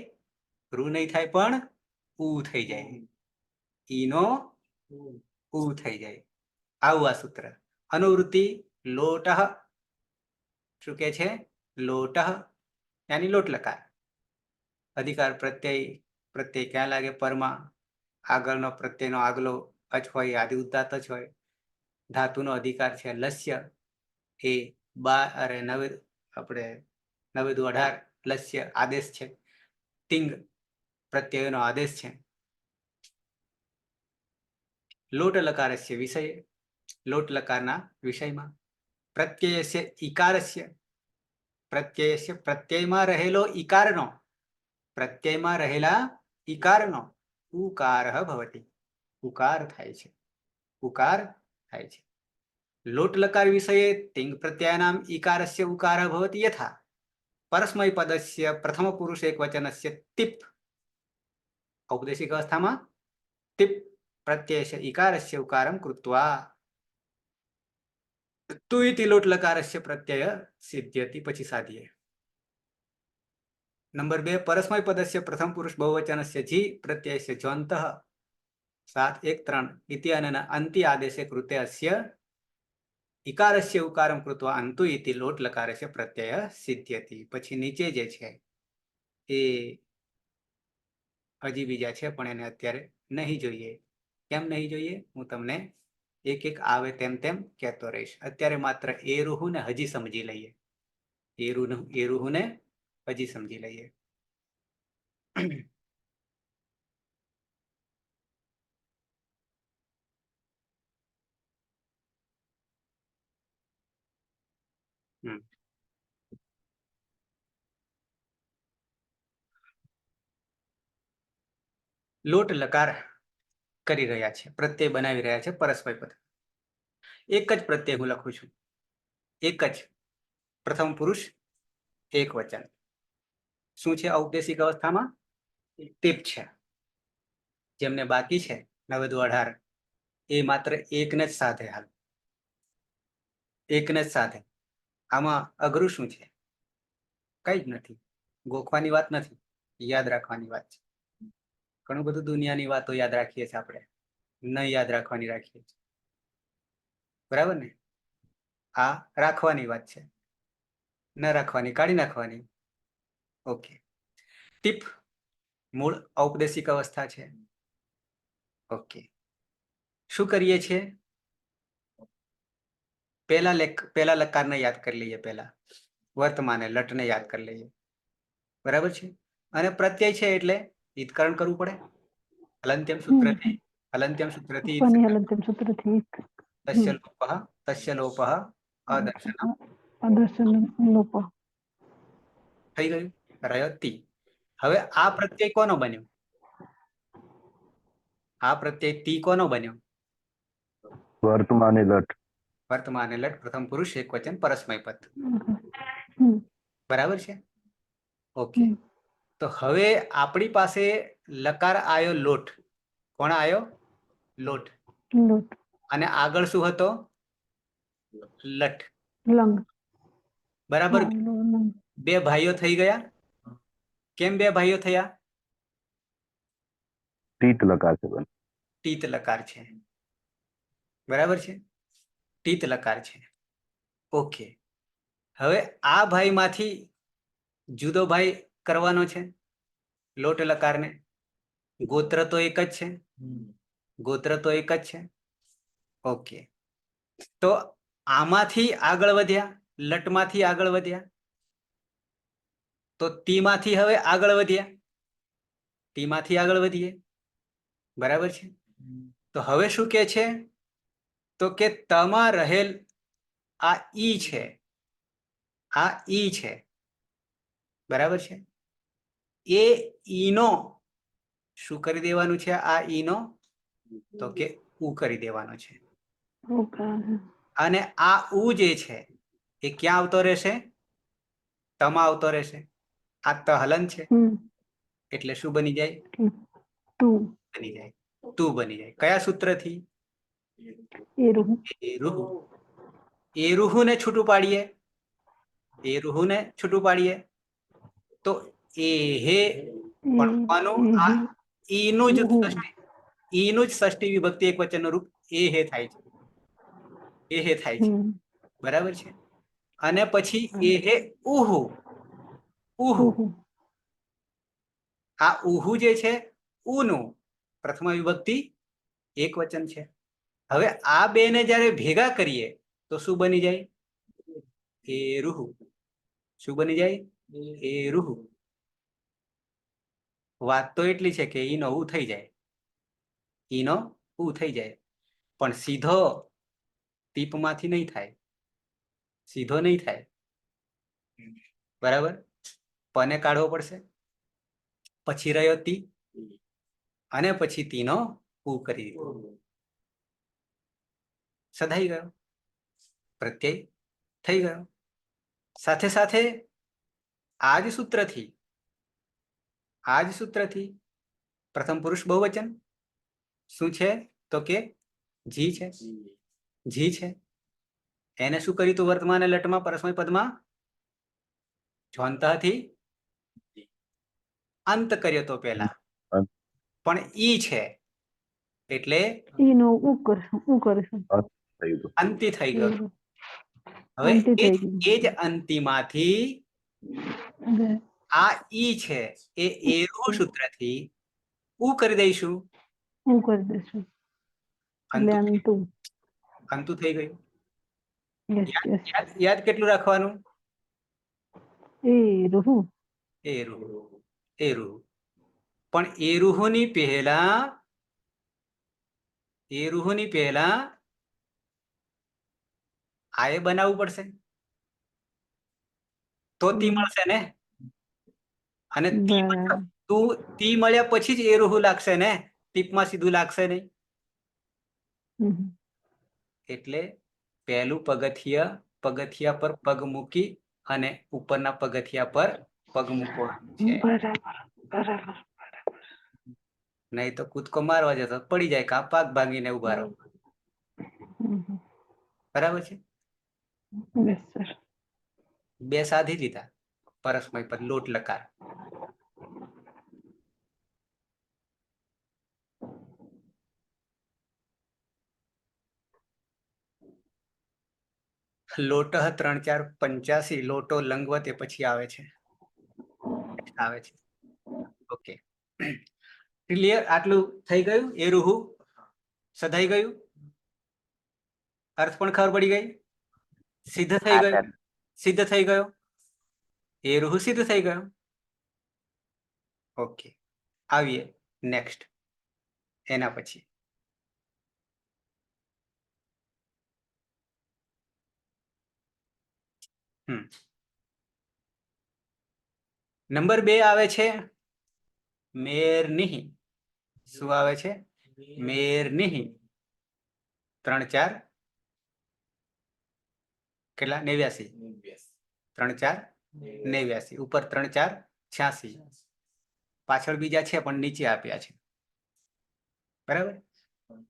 Speaker 1: રૂ નહીં થાય પણ ઉ થઈ જાય. ઈ નો ઉ થઈ જાય. આવું આ સૂત્ર. અનુવૃત્તિ લોટ. શું કે છે? લોટ યાની લોટ લકાર. અધિકાર પ્રત્યય ક્યાં લાગે? પરમાં. આગળનો પ્રત્યયનો આગલો અચ હોય, આદિ ઉદાત્ત જ હોય. ધાતુનો અધિકાર છે લસ્ય. એ નવે આપણે 9 લસ્ય આદેશ છે. તિંગ પ્રત્યયનો આદેશ છે. લોટ લકારસ્ય વિષય, લોટ લકારના વિષયમાં. પ્રત્યયસ્ય ઈકારસ્ય, પ્રત્યયસ્ય પ્રત્યયમાં રહેલો ઈકારનો, પ્રત્યયમાં રહેલા ઈકારનો ઉકાર ભવતિ, ઉકાર થાય છે, ઉકાર થાય છે. લોટ લકાર વિષયે તિંગ પ્રત્યયનામ ઈકારસ્ય ઉકાર ભવતિ યથા પરસ્મય પદસ્ય પ્રથમ પુરુષ એક વચનસ્ય તિપ ઔપદેશિક અવસ્થામાં ટીપ પ્રત્યયસ્ય ઈકારસ્ય ઉકારમ કૃત્વા તુ ઇતિ લોટ લકારસ્ય પ્રત્યય સિદ્ધ્યતિ પછી સાધીએ. નંબર 2 પરસ્મય પદસ્ય પ્રથમ પુરુષ બહુવચનસ્ય જી પ્રત્યયસ્ય જ્વંતઃ 7:1:3 ઇતિ અનના અંતિ આદેશે કૃતે અસ્ય ઈકારસ્ય ઉકારમ કૃત્વા અંતુ ઇતિ લોટ લકારસ્ય પ્રત્યય સિદ્ધ્યતિ. પછી નીચે જે છે એ હજી બીજા છે પણ એને અત્યારે નહીં જોઈએ. કેમ નહીં જોઈએ હું તમને એક એક આવે તેમ તેમ કહેતો રહીશ. અત્યારે માત્ર એ રૂહુ ને હજી સમજી લઈએ. એ રૂહુ ને હજી સમજી લઈએ. લોટ લકાર કરી રહ્યા છે, પ્રત્યય બનાવી રહ્યા છે પરસ્મય પદ. એક જ પ્રત્યય હું લખું છું, એક જ પ્રથમ પુરુષ એક વચન. શું છે ઔપદેશિક અવસ્થામાં? ટીપ છે. જેમને બાકી છે 9-18 એ માત્ર એકને જ સાધે. હાલ એકને જ સાધે. આમાં અઘરું શું છે? કઈ જ નથી. ગોખવાની વાત નથી, યાદ રાખવાની વાત છે. ઘણું બધું દુનિયાની વાતો યાદ રાખીએ છીએ આપણે, ન યાદ રાખવાની રાખીએ છીએ. બરાબર ને? આ રાખવાની વાત છે, ન રાખવાની કાઢી નાખવાની. ઓકે. ટીપ મૂળ ઔપદેશિક અવસ્થા છે. ઓકે. શું કરીએ છીએ? પેલા લકારને યાદ કરી લઈએ. પેલા વર્તમાને લટને યાદ કરી લઈએ. બરાબર છે? અને પ્રત્યય છે એટલે ઈત્કરણ કરવું પડે. હલંત્યમ સૂત્રથી
Speaker 6: ઉપરની હલંત્યમ સૂત્રથી
Speaker 1: તસ્ય લોપઃ અદર્શનમ
Speaker 6: અદર્શન લોપ
Speaker 1: થઈ ગયું. રહ્યો તી. હવે આ પ્રત્યય કોનો બન્યો? આ પ્રત્યય તી કોનો બન્યો?
Speaker 4: વર્તમાને લટ.
Speaker 1: વર્તમાને લટ પ્રથમ પુરુષ એક વચન પરસ્મય પદ. બરાબર છે? ઓકે. તો હવે આપણી પાસે લકાર આયો લોટ. કોણ આયો? લોટ. અને આગળ શું હતો? લટ.
Speaker 6: લંગ.
Speaker 1: બરાબર. બે ભાઈઓ થઈ ગયા. કેમ બે ભાઈઓ થયા?
Speaker 4: ટીત લકાર છે.
Speaker 1: ટીત લકાર છે. બરાબર છે? ટીત લકાર છે. ઓકે. હવે આ ભાઈમાંથી જુદો ભાઈ કરવાનો છે લોટ લકારને. ગોત્ર તો એક જ છે. ગોત્ર તો એક જ છે. ઓકે. તો આમાંથી આગળ વધ્યા, લટમાંથી આગળ વધ્યા, તો તીમાંથી હવે આગળ વધ્યા, તીમાંથી આગળ વધીએ. બરાબર છે? તો હવે શું કે છે? તો કે તમાં રહેલ આ ઈ છે, આ ઈ છે. બરાબર છે? એ ઈનો શું કરી દેવાનું છે? આ ઈનો તો કે ઉ કરી દેવાનો છે. અને આ ઉ જે છે એ ક્યાં આવતો રહેશે? તમાં આવતો રહેશે. આ ત હલન છે એટલે શું બની જાય? બની જાય. તું બની જાય. કયા સૂત્રથી? એ રૂહુ ને છૂટું પાડીએ. એ રૂહુ ને છૂટું પાડીએ તો એ હે પણ આ ઈનું જ ષષ્ઠી વિભક્તિ એક વચનનું રૂપ એ હે થાય છે. એ હે થાય છે. બરાબર છે? અને પછી એ હે ઉહુ. ઉહુ. આ ઉહુ જે છે ઉનું પ્રથમ વિભક્તિ એક વચન છે. હવે આ બે ને જયારે ભેગા કરીએ તો શું બની જાય? એ રૂહુ. શું બની જાય? એ રૂહુ. વાત તો એટલી છે કે ઈનો ઉ થઈ જાય. ઈનો ઉ થઈ જાય. પણ સીધો ટીપમાંથી નહીં થાય. સીધો નહીં થાય. બરાબર? પને કાઢવો પડશે. પછી રહ્યો તી અને પછી તીનો ઉ કરી દીધો. સધાઈ ગયો. પ્રત્યય થઈ ગયો. સાથે સાથે આ જ સૂત્રથી પ્રથમ પુરુષ બહુવચન શું છે તો કે જી છે. જી છે. એને શું કર્યું તું વર્તમાન લટમાં પરસ્મય પદમાં જોંતથી અંત કર્યો તો પહેલા,
Speaker 4: અંત.
Speaker 1: પણ ઈ છે એટલે
Speaker 6: ઈનો ઉ કરીશું
Speaker 4: થઈ ગયું.
Speaker 1: અંતિ થઈ ગયો.
Speaker 6: ઈ.
Speaker 1: હવે
Speaker 6: અંતિ થઈ
Speaker 1: એ
Speaker 6: ગયું.
Speaker 1: જ અંતિમાંથી
Speaker 6: હવે
Speaker 1: આ ઈ છે એ એરું સૂત્રથી ઉ કરી દઈશું.
Speaker 6: હું કરી દઈશું એટલે
Speaker 1: અંતુ
Speaker 6: અંતુ.
Speaker 1: અંતુ થઈ ગયું.
Speaker 6: Yes yes.
Speaker 1: યાદ કેટલું રાખવાનું?
Speaker 6: એ રૂહુ.
Speaker 1: એરું એરું. પણ એરુહની પહેલા આ એ બનાવવું પડશે તો તી મળશે ને. અને
Speaker 6: બરાબર.
Speaker 1: તી મળ્યા પછી જ એરુહુ લાગશે ને, ટીપમાં સીધું લાગશે નહીં.
Speaker 6: હમ.
Speaker 1: એટલે પહેલું પગથિયા પર પગ મૂકી અને ઉપરના પગથિયા પર પગ મૂકવાનું છે.
Speaker 6: બરાબર.
Speaker 1: નહીં તો કૂદકો મારવા જતો પડી જાય, કાં પાક ભાગીને ઉભા રહો.
Speaker 6: હમ.
Speaker 1: બરાબર છે.
Speaker 6: Yes sir.
Speaker 1: બે સાધી લીધા પરસ્મય પદ લોટ લકાર. લોટ 3 4 85 લોટો લંગવત એ પછી આવે છે. Okay clear? આટલું થઈ ગયું. એરુહુ સધાઈ ગયું, અર્થ પણ ખબર પડી ગઈ, સિદ્ધ થઈ ગયું. સિદ્ધ થઈ ગયો, એરુહુ સિદ્ધ થઈ ગયો. ઓકે આવીએ નેક્સ્ટ. એના પછી નંબર 2 આવે છે મેરનિહી. શું આવે છે? મેરનિહી. 3 4 કેટલા? 89. 3 4 89. ઉપર 3 4 86. પાછળ બીજા છે પણ નીચે આપ્યા છે. બરાબર.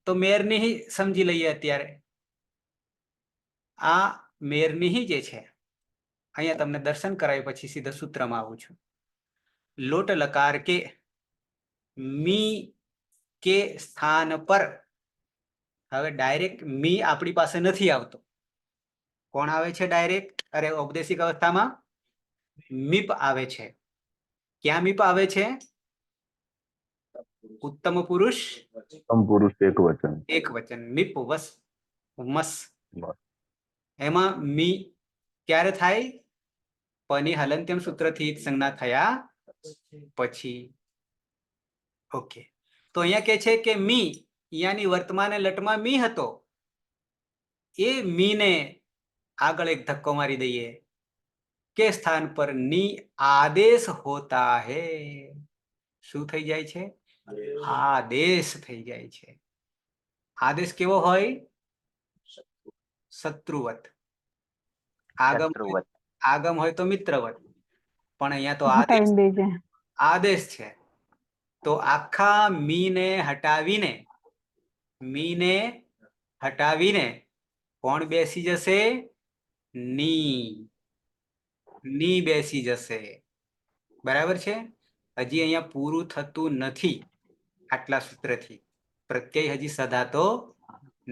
Speaker 1: તો મેરનિહી સમજી લઈએ. અત્યારે આ મેરનિહી જે છે, અહીંયા તમને દર્શન કરાવી પછી સીધા સૂત્રમાં આવું છું. લોટ લકાર કે મી કે સ્થાન પર, હવે ડાયરેક્ટ મી આપણી પાસે નથી આવતો. કોણ આવે છે ડાયરેક્ટ? અરે ઔપદેશિક અવસ્થામાં મીપ આવે છે. ક્યાં મીપ આવે છે? ઉત્તમ પુરુષ
Speaker 4: એક વચન.
Speaker 1: એક વચન મીપ વસ મસ. એમાં મી ક્યારે થાય? પની હલંત્યમ સૂત્રથી સંજ્ઞા થયા પછી. ઓકે. તો અહીંયા કે છે કે મી યાની વર્તમાન લટમાં મી હતો, એ મીને આગળ એક ધક્કો મારી દઈએ. કે સ્થાન પર ની આદેશ હોતા હે. શું થઈ જાય છે? આદેશ થઈ જાય છે. આદેશ કેવો હોય? શત્રુવત. આગમ હોય તો મિત્રવત, પણ અહીંયા તો
Speaker 6: હટાવીને દેજે.
Speaker 1: આદેશ છે. તો આખા મીને હટાવીને કોણ બેસી જશે? ની બેસી જશે. બરાબર છે. હજી અહીંયા પૂરું થતું નથી. આટલા સૂત્રથી પ્રત્યય હજી સધાતો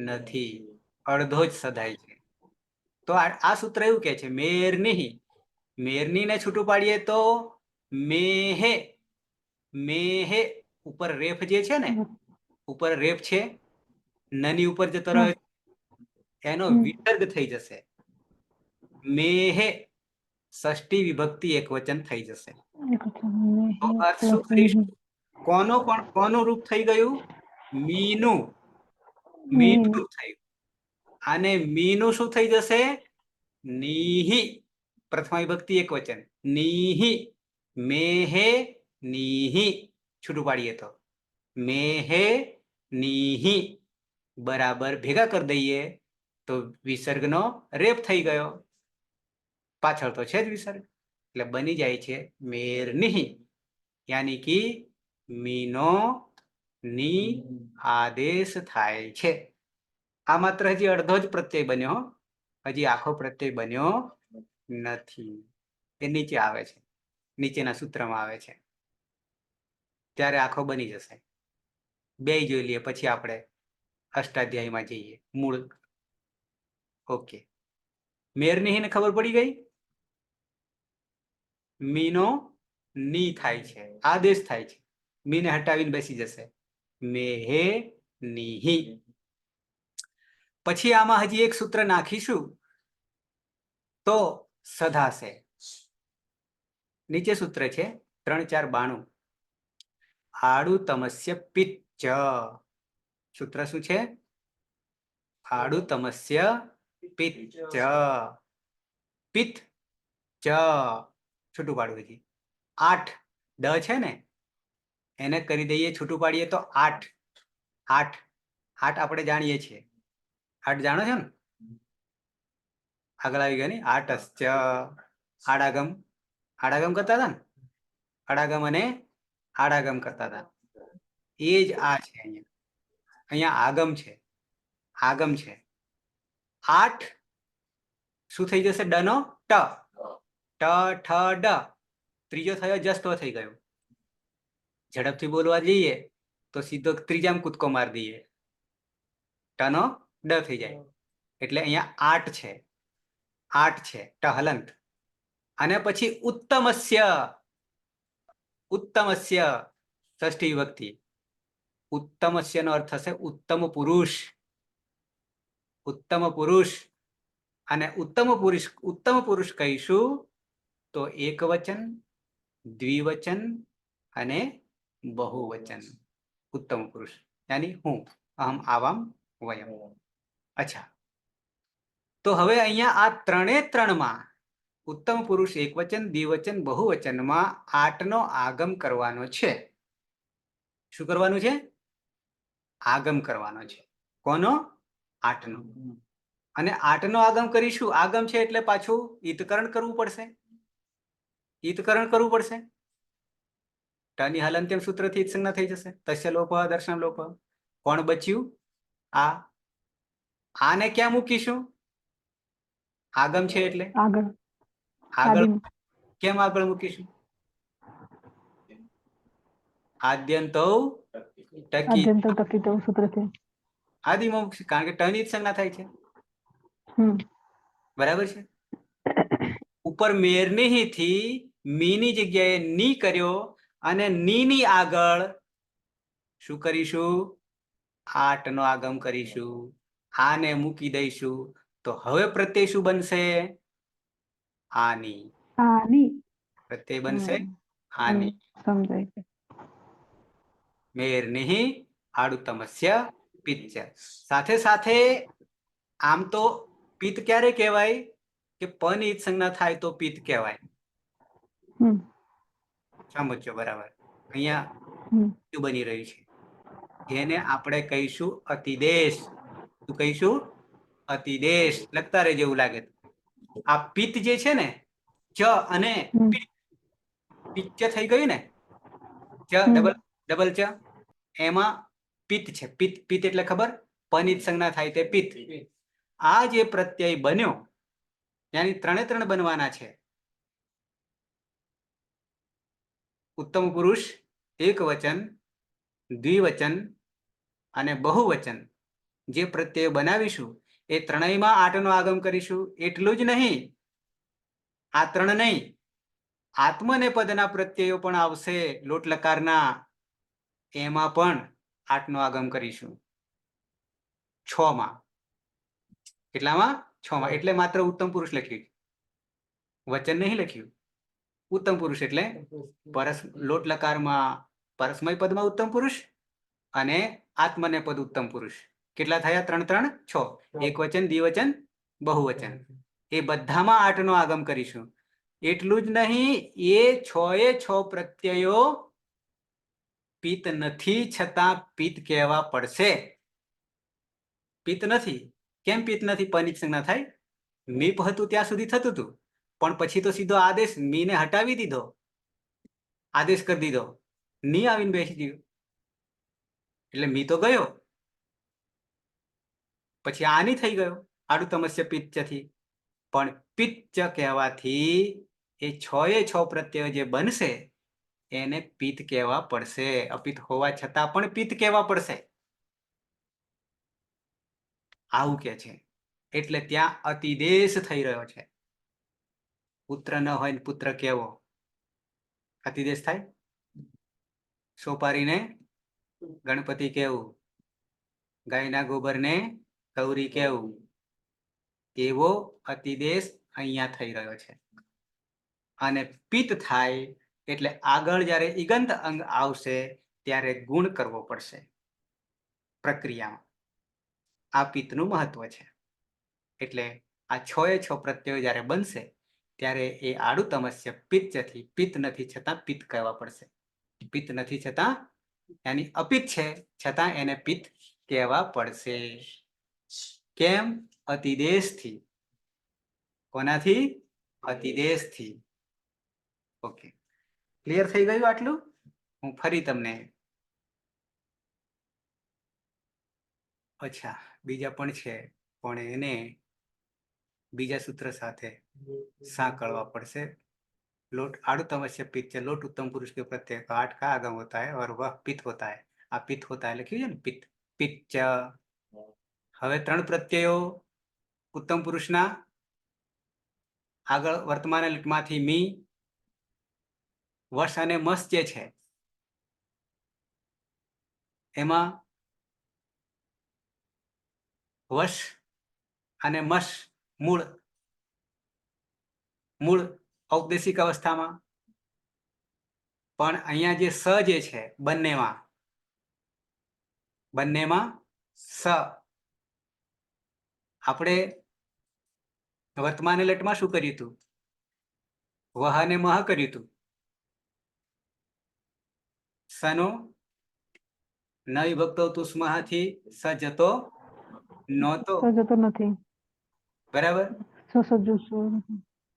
Speaker 1: નથી, અડધો જ સધાય છે. તો આ સૂત્ર એવું કે છે મેરનિહી. મેરનીને છૂટું પાડીએ તો મેહે ઉપર રેફ જે છે ને, ઉપર રેફ છે, નની ઉપર જતો રહ્યો, એનો વિસર્ગ થઈ જશે. મેહે ષષ્ઠી વિભક્તિ એકવચન થઈ જશે. તો અર્થ શું કરીશું? કોનું રૂપ થઈ ગયું? મીનું રૂપ થયું. અને મીનું શું થઈ જશે? નીહી. પ્રથમા વિભક્તિ એકવચન. નીહી. મેહે નીહી. છૂટું પાડીએ તો મેહે નીહી બરાબર ભેગા કરી દઈએ તો વિસર્ગનો રેપ થઈ ગયો. પાછળ તો છે જ વિસર્ગ, એટલે બની જાય છે મેરનિહી. યાની કે મીનો ની આદેશ થાય છે. આ માત્ર હજી અડધો જ પ્રત્યય બન્યો, હજી આખો પ્રત્યય બન્યો નથી. એ નીચે આવે છે, નીચેના સૂત્રમાં આવે છે, ત્યારે આખો બની જશે. બે જોઈ લઈએ પછી આપણે અષ્ટાધ્યાયમાં જઈએ મૂળ. ઓકે, મેરની ને ખબર પડી ગઈ. મીનો ની થાય છે, આદેશ થાય છે. મીને હટાવીને બેસી જશે મેહે નિહી. પછી આમાં હજી એક સૂત્ર નાખીશું તો સધાશે. નીચે સૂત્ર છે 3 4 92. આડુતમસ્ય પિત્ચ. સૂત્ર શું છે? આડુતમસ્ય પિત્ચ. પિત્ત ચ છૂટું પાડવું. હજી 8 ડ છે ને, એને કરી દઈએ છૂટું પાડીએ તો 8. 8 આપણે જાણીએ છીએ. 8 જાણો છો ને? આગળ આવી ગયા ને 8 આડાગમ. આડાગમ કરતા હતા ને, આડાગમ અને આડાગમ કરતા હતા. એ જ આ છે. અહીંયા આગમ છે, આગમ છે. 8 શું થઈ જશે? ડ નો ટ. ટ ઠ ડ. ત્રીજો થયો જસ્તો થઈ ગયો. ઝડપથી બોલવા જઈએ તો સીધો ત્રીજામાં કૂદકો મારી દઈએ, ટ નો ડ થઈ જાય. એટલે અહીંયા 8 છે, 8 છે ટ હલંત. અને પછી ઉત્તમસ્ય. ઉત્તમસ્ય ષષ્ઠી વિભક્તિ. ઉત્તમસ્ય નો અર્થ થશે ઉત્તમ પુરુષ. ઉત્તમ પુરુષ. અને ઉત્તમ પુરુષ કહીશું તો એકવચન, દ્વિવચન અને બહુવચન. ઉત્તમ પુરુષ યાની હું, અહમ, આવામ, વયમ. અચ્છા, તો હવે અહીંયા આ 3 એ 3માં ઉત્તમ પુરુષ એકવચન, દ્વિવચન, બહુવચનમાં 8 નો આગમ કરવાનો છે. શું કરવાનું છે? આગમ કરવાનો છે. કોનો? 8 નો. અને 8 નો આગમ કરીશું. આગમ છે એટલે પાછું ઈતકરણ કરવું પડશે. ઈતકરણ કરવું પડશે. ટની હલંત્યમ સૂત્રથી ઈત્સંજ્ઞા થઈ જશે. તસ્ય લોપ દર્શન લોપ. કોણ બચ્યું? આ. આને ક્યાં મૂકીશું? આગમ છે એટલે
Speaker 6: આગળ
Speaker 1: આગળ.
Speaker 6: આદિમ.
Speaker 1: કેમ આગળ મૂકીશું? આદ્યંતો ટકી.
Speaker 6: આદ્યંત ટકિત સૂત્રથી.
Speaker 1: આદિમાં મૂકીશું કારણ કે ટની ઈત્સંજ્ઞા થાય છે. બરાબર છે. ઉપર મેરની થી મીની જગ્યાએ ની કર્યો અને ની આગળ શું કરીશું? 8 નો આગમ કરીશું. આને મૂકી દઈશું તો હવે પ્રત્યય શું બનશે? આની.
Speaker 6: આની.
Speaker 1: પ્રત્યય બનશે આની.
Speaker 6: સમજાય છે.
Speaker 1: મેરની આડુતમસ્ય પિત્ત. સાથે સાથે આમ તો પિત્ત ક્યારે કહેવાય કે પની ઈત્સંજ્ઞા થાય તો પિત્ત કહેવાય. સમજો બરાબર. અહીંયા બની રહ્યું છે જેને આપણે કહીશું અતિદેશ. શું કહીશું? અતિદેશ. લખતા રહે જેવું લાગે. આ પિત્ત જે છે ને, ચ અને પિત્ત થઈ ગયું ને, ચ ડબલ ચ, એમાં પિત્ત છે. પિત્ત. પિત્ત એટલે ખબર? પનિત સંજ્ઞા થાય તે પિત્ત. આ જે પ્રત્યય બન્યો यानी 3 3 બનવાના છે. ઉત્તમ પુરુષ એકવચન, દ્વિવચન અને બહુવચન જે પ્રત્યય બનાવીશું એ ત્રણેયમાં 8 નો આગમ કરીશું. એટલું જ નહીં, આ 3 નહીં, આત્મનેપદના પ્રત્યયો પણ આવશે. લોટ લકારના એમાં પણ 8 નો આગમ કરીશું. 6 માં. કેટલામાં? 6 માં. એટલે માત્ર ઉત્તમ પુરુષ લખ્યું, વચન નહીં લખ્યું. ઉત્તમ પુરુષ એટલે લોટ લકારમાં પરસ્મય પદમાં ઉત્તમ પુરુષ અને આત્મનેપદ ઉત્તમ પુરુષ. કેટલા થયા? 3 3 6. એક વચન, દ્વિવચન, બહુવચન. એ બધામાં 8 નો આગમ કરીશું. એટલું જ નહીં, એ 6 એ 6 પ્રત્યયો પિત્ત નથી છતાં પિત્ત કહેવા પડશે. પિત્ત નથી. કેમ પિત્ત નથી? પનિત સંજ્ઞા થાય. મીપ હતું ત્યાં સુધી થતું હતું, પણ પછી તો સીધો આદેશ મીને હટાવી દીધો, આદેશ કરી દીધો. ની આવીને બેસી ગયો એટલે મી તો ગયો, પછી આની થઈ ગયો આડું તમસ્ય પિત્ચથી. પણ પિત્ચ કહેવાથી એ 6 પ્રત્યય જે બનશે એને પિત્ત કહેવા પડશે. અપિત્ત હોવા છતાં પણ પિત્ત કહેવા પડશે, આવું કે છે. એટલે ત્યાં અતિદેશ થઈ રહ્યો છે. પુત્ર ન હોય ને પુત્ર કેવો, અતિદેશ થાય. સોપારીને ગણપતિ કેવું, ગાયના ગોબરને ગૌરી કેવું, એવો અતિદેશ અહીંયા થઈ રહ્યો છે. અને પિત્ત થાય એટલે આગળ જ્યારે ઈગંત અંગ આવશે ત્યારે ગુણ કરવો પડશે પ્રક્રિયામાં. આ પિત્તનું મહત્વ છે. એટલે આ 6 પ્રત્યયો જ્યારે બનશે ત્યારે એ આડું તમસ્ય પિત્તથી, પિત્ત નથી છતાં પિત્ત કહેવા પડશે. પિત્ત નથી છતાં એની અપિત્ત છે, છતાં એને પિત્ત કહેવા પડશે. કેમ? અતિદેશથી. કોનાથી? અતિદેશથી. ઓકે, ક્લિયર થઈ ગયું આટલું? હું ફરી તમને અચ્છા બીજા પણ છે, પણ એને બીજા સૂત્ર સાથે સાંકળવા પડશે. लोट आड़ू तमस्या पित्त, लोट उत्तम पुरुष के प्रत्यय का 8 का आगम होता है और वह पित्त होता है. आ पित्त होता है लख्યું છે ને પિત્ત, પિત્ત. હવે 3 પ્રત્યયો ઉત્તમ પુરુષના આગળ વર્તમાન લિટમાંથી મી, વશ અને મસ જે છે એમાં વશ અને મસ મૂળ ઔપદેશિક અવસ્થામાં, પણ અહીંયા જે સ જે છે બંનેમાં સ. આપણે વર્તમાન લટમાં શું કર્યું હતું? વહ અને મહ કર્યું હતું. સનો ન વિભક્તો તુસ્મહાથી સ જતો નહોતો,
Speaker 6: જતો નથી.
Speaker 1: બરાબર.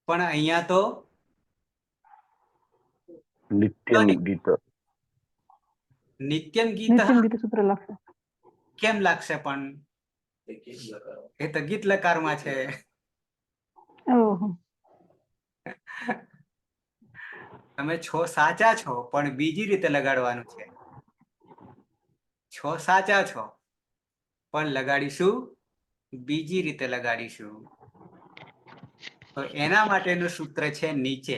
Speaker 1: પણ અહીંયા તો
Speaker 4: નિત્યમ ગીત.
Speaker 1: નિત્યમ ગીત
Speaker 6: નિત્યમ ગીત સૂત્ર લાગશે.
Speaker 1: કેમ લાગશે? પણ એ તો ગીત લકારમાં છે.
Speaker 6: ઓહો,
Speaker 1: તમે છો સાચા છો, પણ બીજી રીતે લગાડવાનું છે. છો સાચા છો, પણ લગાડીશું બીજી રીતે લગાડીશું. તો એના માટેનું સૂત્ર છે નીચે.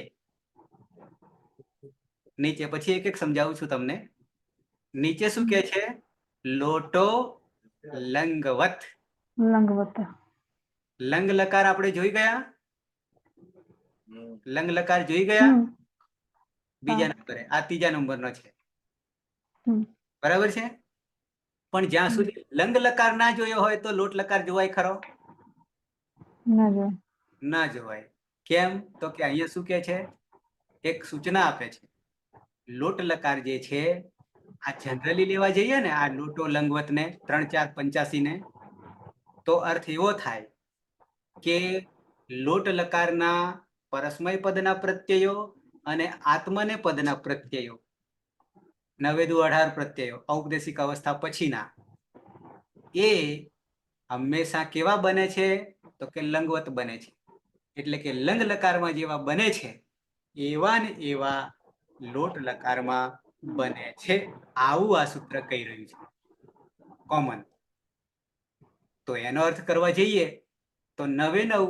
Speaker 1: નીચે પછી એક એક સમજાવું છું તમને. નીચે શું કે છે? લોટો લંગવત.
Speaker 6: લંગવત.
Speaker 1: લંગ લકાર આપણે જોઈ ગયા, લંગ લકાર જોઈ ગયા. બીજા નંબરે, આ ત્રીજા નંબરનો છે, બરાબર છે. પણ જ્યાં સુધી લંગ લકાર ના જોયો હોય તો લોટ લકાર જોવાય ખરો? ના જોવાય. કેમ? તો કે અહીંયા શું કે છે? એક સૂચના આપે છે. લોટ લકાર જે છે આ જનરલી લેવા જઈએ ને, આ લોટો લંગવત ને 3 4 85 ને, તો અર્થ એવો થાય કે લોટ લકારના પરસ્મય પદના પ્રત્યયો અને આત્મને પદના પ્રત્યયો, 9 દુ 18 પ્રત્યયો ઔપદેશિક અવસ્થા પછીના, એ હંમેશા કેવા બને છે? તો કે લંગવત બને છે. એટલે કે લંગ લકારમાં જેવા બને છે એવા ને એવા લોટ લકારમાં બને છે. આવું આ સૂત્ર કહી રહ્યું છે, કોમન. તો એનો અર્થ કરવા જઈએ તો 9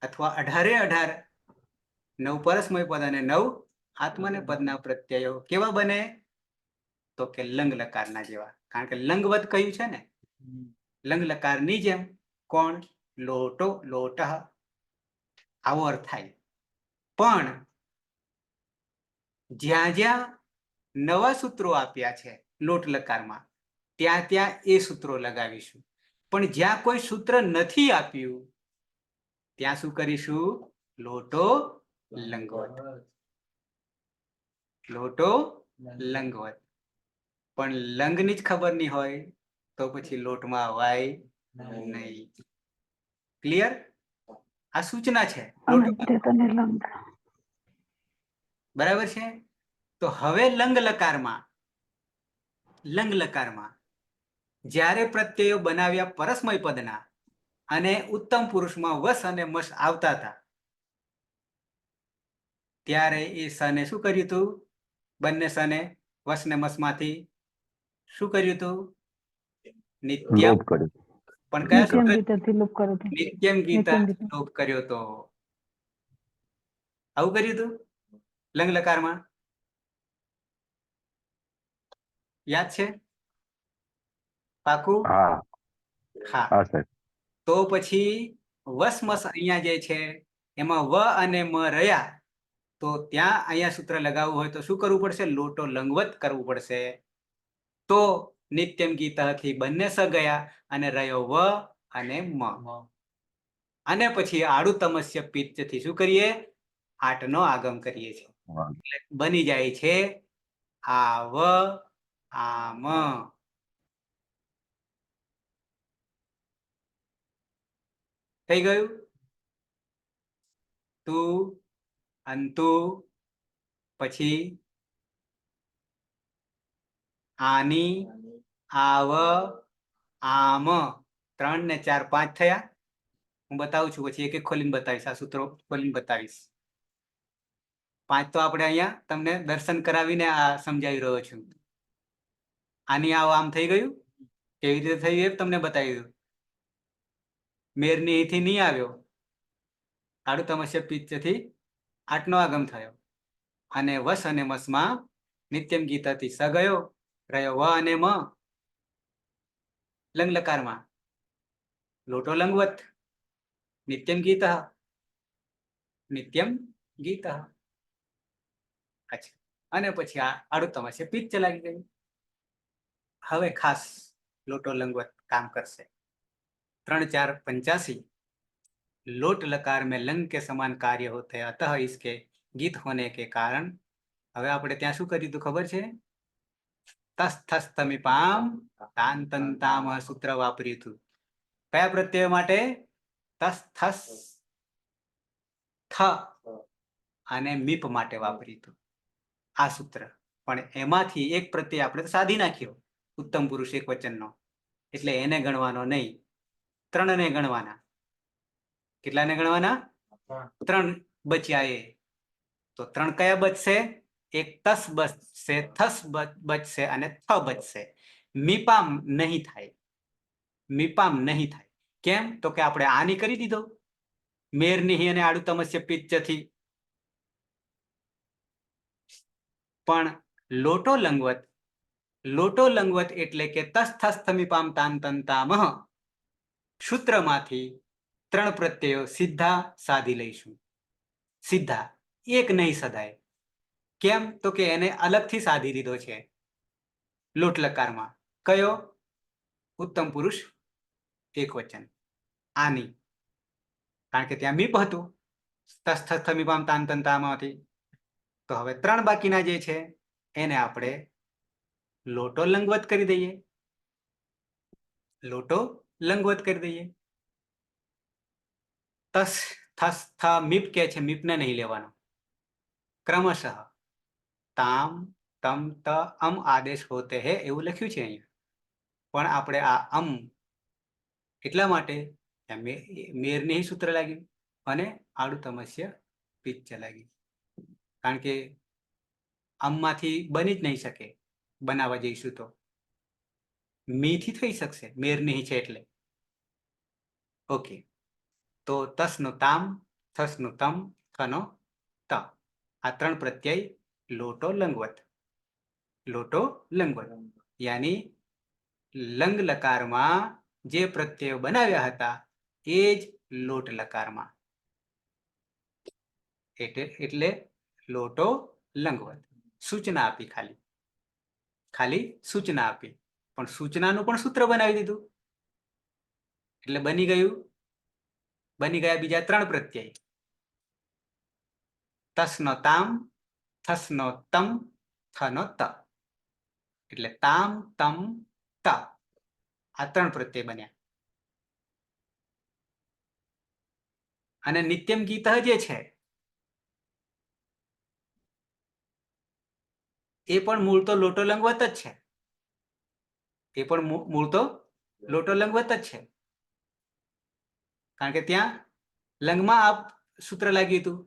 Speaker 1: અથવા 18 9 પરસ્મય પદ અને 9 આત્મને પદના પ્રત્યયો કેવા બને? તો કે લંગ લકારના જેવા. કારણ કે લંગવત કહ્યું છે ને, લંગ લકારની જેમ. કોણ? લોટો, લોટ. આવો અર્થ થાય. પણ જ્યાં જ્યાં નવા સૂત્રો આપ્યા છે લોટ લકારમાં, ત્યાં ત્યાં એ સૂત્રો લગાવીશું. પણ જ્યાં કોઈ સૂત્ર નથી આપ્યું ત્યાં શું કરીશું? લોટો લંગવત. લોટો લંગવત. પણ લંગની જ ખબર નહીં હોય તો પછી લોટમાં અવાય નહીં. ક્લિયર? આ સૂચના છે. બરાબર છે. તો હવે લંગ લકારમાં જ્યારે પ્રત્યયો બનાવ્યા પરસ્મય પદના અને ઉત્તમ પુરુષમાં વસ અને મસ આવતા હતા ત્યારે એ સને શું કર્યું હતું? બંને સને વસ ને મસ માંથી શું કર્યું હતું? નિત્યમ.
Speaker 4: લોપ કર્યો.
Speaker 1: પણ કયા
Speaker 6: નિત્યમ
Speaker 1: સૂત્ર?
Speaker 6: ગીતાથી લોપ કર્યો હતો.
Speaker 1: નિત્યમ ગીતા લોપ કર્યો તો. આવું કર્યું હતું લંગ લકારમાં? યાદ છે? પાકું?
Speaker 4: હા
Speaker 1: હા.
Speaker 4: હા સાહેબ.
Speaker 1: તો પછી વસમસ અહીંયા જે છે એમાં વ અને મ રહ્યા તો ત્યાં અહીંયા સૂત્ર લગાવવું હોય તો શું કરવું પડશે? લોટો લંગવત કરવું પડશે. તો નિત્યમ ગીતાથી બંને સ ગયા અને રહ્યો વ અને મ. અને પછી આડું તમસ્ય પિત્તથી શું કરીએ? 8 નો આગમ કરીએ છીએ. એટલે બની જાય છે આવ આમ. થઈ ગયું? તું અંતુ પછી આની આવ આમ 3 ને 4 5 થયા. હું બતાવું છું પછી એક એક ખોલીને બતાવીશ. આ સૂત્રો ખોલીને બતાવીશ. 5 તો આપણે અહીંયા તમને દર્શન કરાવીને આ સમજાવી રહ્યો છું. આની આવ આમ થઈ ગયું. કેવી રીતે થયું એ તમને બતાવી દઉં. મેરની અહીંથી નહીં આવ્યો. આડું તમસ્ય પિત્તથી 8 નો આગમ થયો અને વસ અને મસમાં નિત્યમ ગીતાથી સ ગયો, રહ્યો વ અને મ. લંગ લકારમાં લોટો લંગવત. નિત્યમ ગીત. નિત્યમ ગીત. અચ્છા. અને પછી આ આડું તમસ્ય પિત્ત લાગી ગયું. હવે ખાસ લોટો લંગવત કામ કરશે. 3 4 85 लोट लकार में लंग के समान कार्य होते हैं अतः इसके गीत होने के कारण હવે આપણે ત્યાં શું કર્યું હતું ખબર છે? તસ થસ તમિપામ તાન તન તામ સૂત્ર વાપર્યું હતું. કયા પ્રત્યય માટે? તસ થસ થ અને મીપ માટે વાપર્યું હતું આ સૂત્ર. પણ એમાંથી એક પ્રત્યય આપણે સાધી નાખ્યો ઉત્તમ પુરુષ એક વચનનો, એટલે એને ગણવાનો નહીં. 3 ને ગણવાના. કેટલાને ગણવાના? 3 બચ્યા એ. તો 3 કયા બચશે? એક તસ બચશે, થસ બચશે અને થ બચશે. મીપામ નહીં થાય. મીપામ નહીં થાય. કેમ? તો કે આપણે આની કરી દીધો મેરની અને આડું તમસ્ય પિત્તથી. પણ લોટો લંગવત એટલે કે તસ થસ થમીપામ તાન તન તામહ સૂત્રમાંથી 3 પ્રત્યયો સીધા સાધી લઈશું. સીધા, એક નહીં સદાય. કેમ? તો કે એને અલગથી સાધી દીધો છે લોટ લકારમાં. કયો? ઉત્તમ પુરુષ એક વચન. આની. કારણ કે ત્યાં મીપ હતું તસ થસ થમીપામ તાન તન તામથી. તો હવે 3 બાકીના જે છે એને આપણે લોટો લંગવત કરી દઈએ. લોટો લંગવત કરી દઈએ. તસ થસ થ મીપ કે છે, મીપને નહીં લેવાનો. ક્રમશઃ તામ તમ ત અમ આદેશ હોતે હે એવું લખ્યું છે અહીંયા. પણ આપણે આ અમ એટલા માટે મેરની સૂત્ર લાગ્યું અને આડું તમસ્ય પિત્ત લાગ્યું. કારણ કે અમમાંથી બની જ નહીં શકે. બનાવવા જઈશું તો મીથી થઈ શકશે, મેરની છે એટલે. ઓકે. તો તસનો તામ, થસનો તમ, થનો ત. આ 3 પ્રત્યય લોટો લંગવત. લોટો લંગવત યાની લંગ લકારમાં જે પ્રત્યયો બનાવ્યા હતા એ જ લોટ લકારમાં. એટલે લોટો લંગવત. સૂચના આપી, ખાલી સૂચના આપી. પણ સૂચનાનું પણ સૂત્ર બનાવી દીધું. એટલે બની ગયા બીજા 3 પ્રત્યય. તસનો તામ, થસનો તમ, થનો ત. એટલે તામ તમ ત. આ 3 પ્રત્યય બન્યા. અને નિત્યમ ગીત જે છે એ પણ મૂળ તો લોટો લંગવત જ છે. એ પણ મૂળ તો લોટો લંગવત જ છે, કારણ કે ત્યાં લંગમાં આ સૂત્ર લાગ્યું હતું.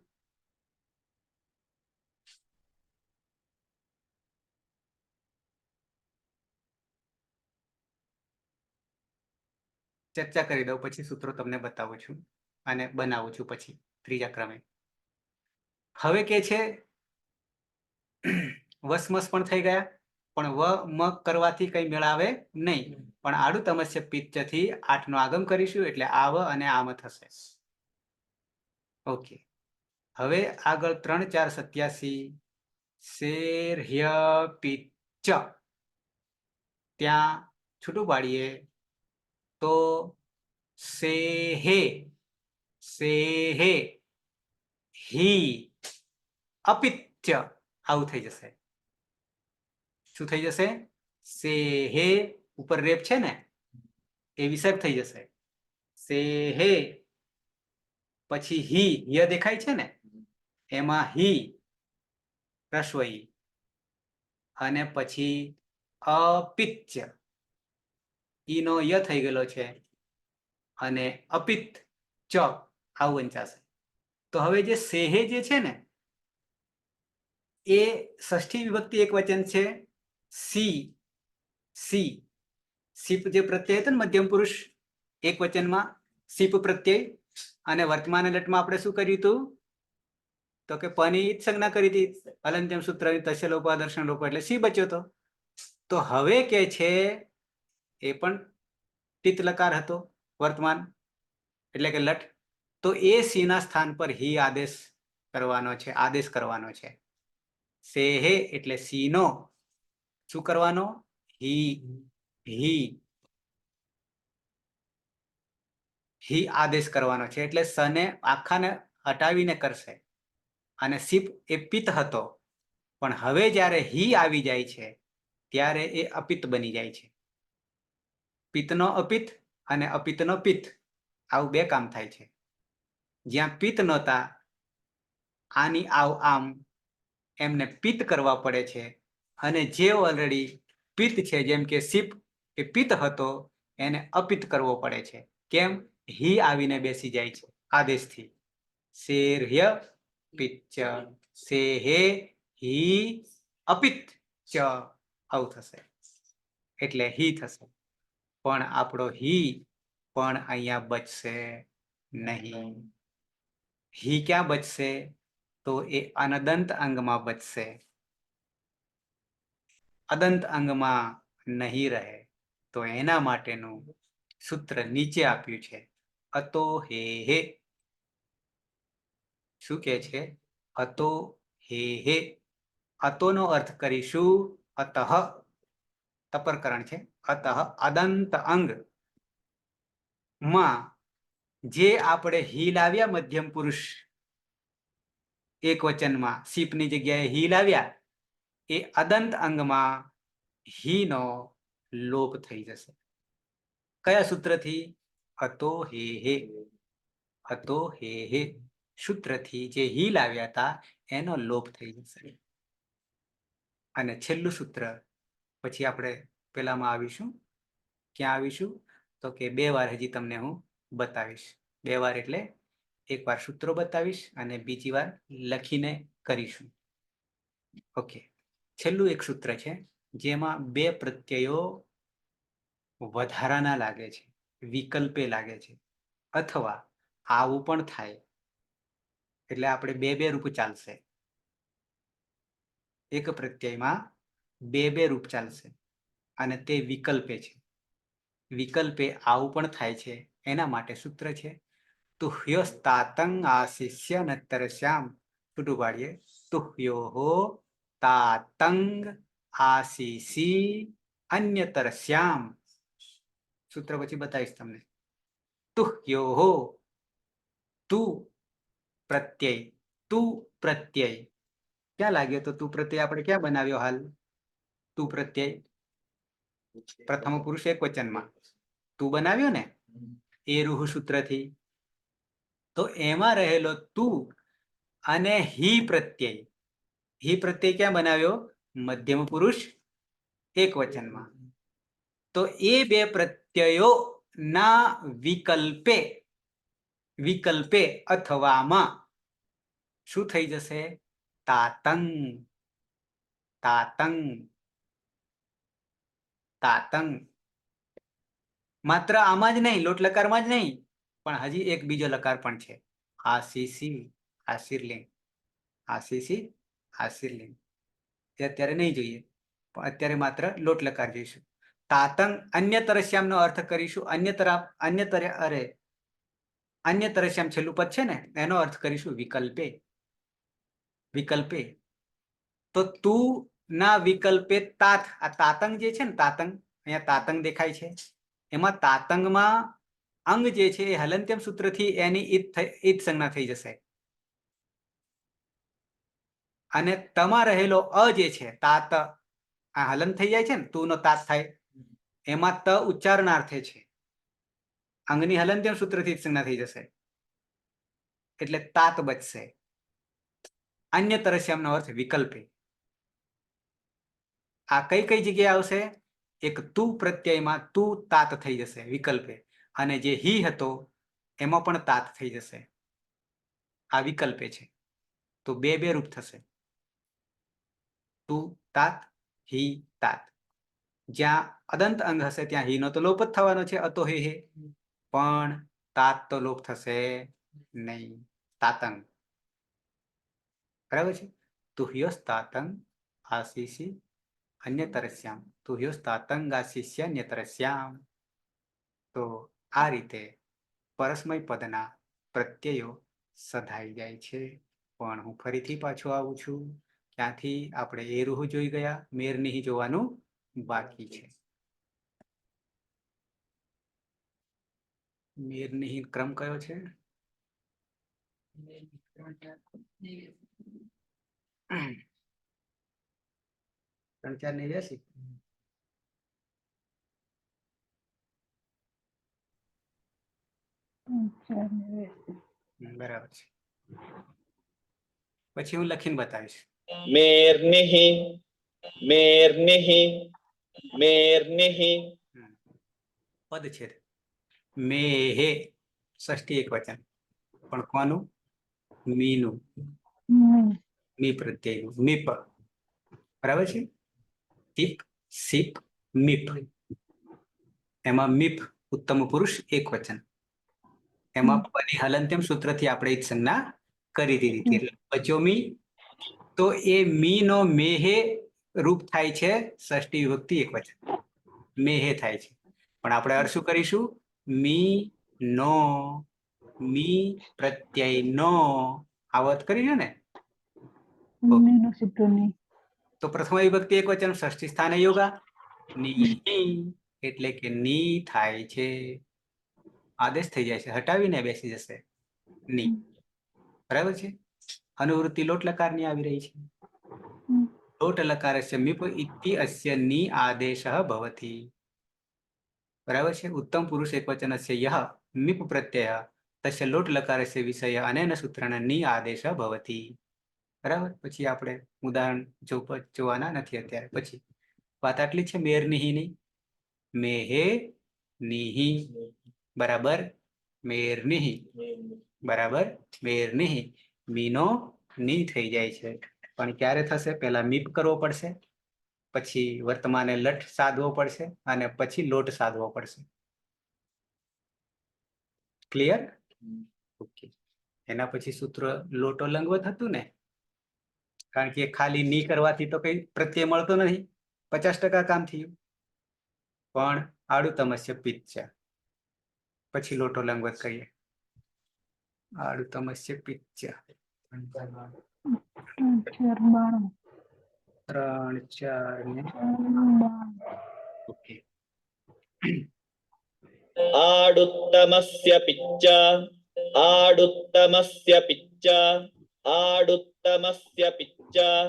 Speaker 1: ચર્ચા કરી દઉં, પછી સૂત્રો તમને બતાવું છું અને બનાવું છું પછી ત્રીજા ક્રમે. હવે કે છે વસમસ પણ થઈ ગયા, પણ વ મ કરવાથી કઈ મેળ આવે નહીં, પણ આડું તમસ્ય પિત્તથી 8 નો આગમ કરીશું એટલે આવ અને આમ થશે. ઓકે, હવે આગળ 3 4 87 શેર હ્ય પિત્ત, ત્યાં છૂટું પાડીએ તો સેહે સેહે હી અપિત્ય આવું થઈ જશે. શું થઈ જશે? સેહે ઉપર રેપ છે ને એ વિસર્ગ થઈ જશે. સેહે પછી હી, ય દેખાય છે ને, એમાં હી રસ્વ ઈ, અને પછી અપિત્ય, ઈ નો ય થઈ ગયેલો છે અને અપિત ચ આવું વંચાશે. તો હવે જે સેહે જે છે ને એ ષષ્ઠી વિભક્તિ એક વચન છે. સી સી સીપ જે પ્રત્યય હતો ને મધ્યમ પુરુષ એક વચનમાં સીપ પ્રત્યય, અને વર્તમાન લટમાં આપણે શું કર્યું હતું તો કે પની સંજ્ઞા કરી હતી, અલંત્યમ સૂત્ર તસ્ય લોપ દર્શન લોપ, એટલે સી બચ્યો હતો. તો હવે કે છે એ પણ તિત લકાર હતો વર્તમાન એટલે કે લટ, તો એ સી ના સ્થાન પર હી આદેશ કરવાનો છે, આદેશ કરવાનો છે. સેહે એટલે સી નો શું કરવાનો? હી હી હી આદેશ કરવાનો છે, એટલે સને આખાને હટાવીને કરશે. અને સીપ એ પિત્ત હતો, પણ હવે જ્યારે હી આવી જાય છે ત્યારે એ અપિત્ત બની જાય છે. પિત્તનો અપિત્ત અને અપિત્તનો પિત્ત આવું બે કામ થાય છે. જ્યાં પિત્ત નહોતા આની આવ આમ એમને પિત્ત કરવા પડે છે, અને જે ઓલરેડી પિત્ત છે જેમ કે સીપ એ પિત્ત હતો એને અપિત્ત કરવો પડે છે. કેમ? હી આવીને બેસી જાય છે આદેશથી. શેર્હ્ય પિત્ચ સેહે હી અપિત્ત ચ આવું થશે, એટલે હી થશે. પણ આપણો હી પણ અહીંયા બચશે નહીં. હી ક્યાં બચશે? તો એ અનદંત અંગમાં બચશે. અદંત અંગમાં નહીં રહે, તો એના માટેનું સૂત્ર નીચે આપ્યું છે. અતો હે હે. શું કે છે? અતો હે હે. અતોનો અર્થ કરીશું અતઃ, તપરકરણ છે. અતઃ અદંત અંગ માં જે આપણે હી લાવ્યા મધ્યમ પુરુષ એક વચનમાં સીપની જગ્યાએ હી લાવ્યા, એ અદંત અંગમાં હી નો લોપ થઈ જશે. કયા સૂત્રથી? અતો હે હે. અતો હે હે સૂત્રથી જે હી લાવ્યા હતા એનો લોપ થઈ જશે. અને છેલ્લું સૂત્ર પછી આપણે પેલામાં આવીશું. ક્યાં આવીશું? તો કે 2 વાર હજી તમને હું બતાવીશ. 2 વાર એટલે એક વાર સૂત્રો બતાવીશ અને બીજી વાર લખીને કરીશું. ઓકે, છેલ્લું એક સૂત્ર છે જેમાં 2 પ્રત્યયો વધારાના લાગે છે, વિકલ્પે લાગે છે, અથવા આવું પણ થાય, એટલે આપણે 2 રૂપ ચાલશે. એક પ્રત્યયમાં 2 રૂપ ચાલશે અને તે વિકલ્પે છે. વિકલ્પે આવું પણ થાય છે, એના માટે સૂત્ર છે તુહ્યોસ્તાતંગ આશિષ્ય નત્તરશ્યામ. છૂટું પાડીએ તુહ્યોહો તાતંગ આશિષી અન્યતરશ્યામ. સૂત્ર પછી બતાવીશ તમને. તુહ્યોહો તું પ્રત્યય, તું પ્રત્યય ક્યાં લાગ્યો? તો તું પ્રત્યય આપણે ક્યાં બનાવ્યો? હાલ તું પ્રત્યય પ્રથમ પુરુષ એક વચનમાં તું બનાવ્યો ને એ રૂહ સૂત્રથી. તો એમાં રહેલો તું અને હી પ્રત્યય, હી પ્રત્યય ક્યાં બનાવ્યો? મધ્યમ પુરુષ એક વચનમાં. તો એ બે પ્રત્યયો ના વિકલ્પે અથવામાં શું થઈ જશે? તાતંગ. તાતંગ. તાતંગ. માત્ર આમાં જ નહીં, લોટ લકારમાં જ નહીં, પણ હજી એક બીજો લકાર પણ છે. આશીષી આશીર્લિંગ. આશીષી આશીર્લિંગ. એ અત્યારે નહીં જોઈએ, પણ અત્યારે માત્ર લોટ લકાર જોઈશું. તાતંગ અન્ય તરસ્યામનો અર્થ કરીશું. અન્ય તરસ્યામ છેલ્લું પદ છે ને, એનો અર્થ કરીશું વિકલ્પે. વિકલ્પે. તો તું ના વિકલ્પે તાત. આ તાતંગ જે છે ને, તાતંગ, અહીંયા તાતંગ દેખાય છે. એમાં તાતંગમાં અંગ જે છે એ હલંત્યમ સૂત્રથી એની ઈત સંજ્ઞા થઈ જશે. અને તમા રહેલો અ જે છે તાત, આ હલન થઈ જાય છે ને, તું નો તાત થાય, એમાં ત ઉચ્ચારણાર્થે છે. અંગની હલંત્યમ સૂત્રથી ઈત સંજ્ઞા થઈ જશે એટલે તાત બચશે. અન્ય તરસ્યામનો અર્થ વિકલ્પે. આ કઈ કઈ જગ્યાએ આવશે? એક તું પ્રત્યયમાં તું તાત થઈ જશે વિકલ્પે, અને જે હી હતો એમાં પણ તાત થઈ જશે. આ વિકલ્પે છે. તો બે રૂપ થશે, તું તાત, હી તાત. જ્યાં અદંત અંગ હશે ત્યાં હી નો તો લોપ જ થવાનો છે, અતો હે. પણ તાત તો લોપ થશે નહીં. તાતંગ. બરાબર છે. તુહ્યોસ તાતંગ આશીષી અન્યતરસ્યામ. તુહ્યોસ તાતંગ આશિષ્ય અન્યતરસ્યામ. તો આ રીતે પરસ્મય પદના પ્રત્યયો સધાઈ જાય છે. પણ હું ફરીથી પાછો આવું છું. ક્યાંથી આપણે એ રૂહ જોઈ ગયા, મેર નહીં જોવાનું બાકી છે. મેર નહીં ક્રમ કયો છે? 3-4-89. બરાબર છે. પછી હું લખીને બતાવીશ.
Speaker 5: મેર્નિહિ મેર્નિહિ મેર્નિહિ.
Speaker 1: પદ છે મેહે, ષષ્ઠી એક વચન, પણ કોનું? મીનું. મી પ્રત્યયનું. મીપ. બરાબર છે. ટીપ સીપ મીપ. એમાં મીપ ઉત્તમ પુરુષ એક વચન. એમાં પની હલંત્યમ સૂત્રથી આપણે ઈત સંજ્ઞા કરી દીધી. એટલે બચ્યો મી. તો એ મી નો મેહે રૂપ થાય છે ષષ્ઠી વિભક્તિ એક વચન. મેહે થાય છે. પણ આપણે અર્થ શું કરીશું? મી નો, મી પ્રત્યય નો આવત કરીશું ને. તો પ્રથમ વિભક્તિ એક વચન, ષષ્ઠી સ્થાને યોગા. ની એટલે કે ની થાય છે. આદેશ થઈ જાય છે, હટાવીને બેસી જશે ની. બરાબર છે. અનુવૃત્તિ લોટ લકાર ની આવી રહી છે. લોટ લકારસ્ય મીપ ઇતિ અસ્ય ની આદેશઃ ભવતિ. બરાબર છે. ઉત્તમ પુરુષ એકવચનસ્ય યહ મીપ પ્રત્યય તસ્ય લોટ લકારસ્ય વિષય અનેન સૂત્રેણ ની આદેશઃ ભવતિ. બરાબર. પછી આપણે ઉદાહરણ જોવાના નથી અત્યારે. પછી વાત આટલી છે. મેર નિહિની. મેહે નિહિ બરાબર મેર નિહિ બરાબર મેર નિહિ. મીનો ની થઈ જાય છે. પણ ક્યારે થશે? પહેલા મીપ કરવો પડશે, પછી વર્તમાને લઠ સાધવો પડશે, અને પછી લોટ સાધવો પડશે. ક્લિયર? ઓકે. એના પછી સૂત્ર લોટો લંગવત હતું ને, કારણ કે ખાલી ની કરવાથી તો કઈ પ્રત્યય મળતો નથી. 50% કામ થયું. પણ આડું તમસ્ય પિત્ત છે. પછી લોટો લંગવત કહીએ. આડું તમસ્ય પિત્ત છે. 3-4 ને ઓકે.
Speaker 5: આડુત્તમસ્ય પિચ્ચા આડુત્તમસ્ય પિચ્ચા આડુત્તમસ્ય પિચ્ચા.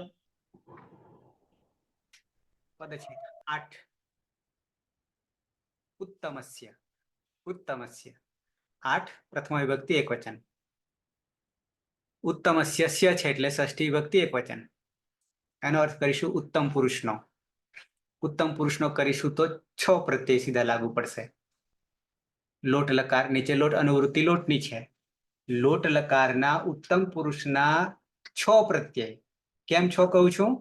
Speaker 1: પદ છે 8. ઉત્તમસ્ય. ઉત્તમસ્ય 8 પ્રથમ વિભક્તિ એક વચન. ઉત્તમસ્ય સ્ય છે એટલે ષષ્ઠી વિભક્તિ એક વચન. એનો અર્થ કરીશું ઉત્તમ પુરુષનો. ઉત્તમ પુરુષનો કરીશું તો 6 પ્રત્યય સીધા લાગુ પડશે. લોટ લકાર નીચે લોટ અનુવૃત્તિ લોટની છે. લોટ લકારના ઉત્તમ પુરુષના 6 પ્રત્યય. કેમ 6 કહું છું?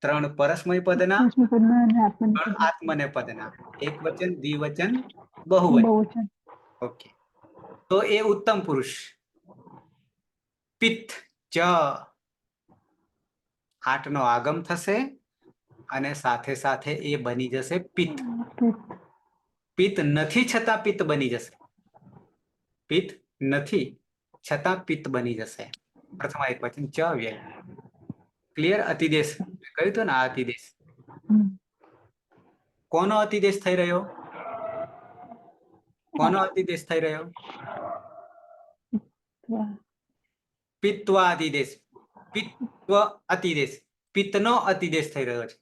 Speaker 1: 3 પરસ્મય પદના,
Speaker 6: પ્રશ્નપદના અને
Speaker 1: 3 આત્મનેપદના, એક વચન, દ્વિવચન, બહુવચન.
Speaker 6: બહુવચન.
Speaker 1: ઓકે, તો એ ઉત્તમ પુરુષ. પિત્ત ચ 8 નો આગમ થશે અને સાથે સાથે એ બની જશે પિત્ત. પિત્ત નથી છતાં પિત્ત બની જશે. પિત્ત નથી છતાં પિત્ત બની જશે. પ્રથમ એક વચન ચ વ્યય. ક્લિયર? અતિદેશ કહ્યું હતું ને, આ અતિદેશ.
Speaker 6: હમ.
Speaker 1: કોનો અતિદેશ થઈ રહ્યો? કોનો અતિદેશ થઈ રહ્યો? પિત્વા અતિદેશ. પિત્વ અતિદેશ. પિત્તનો અતિદેશ થઈ રહ્યો છે.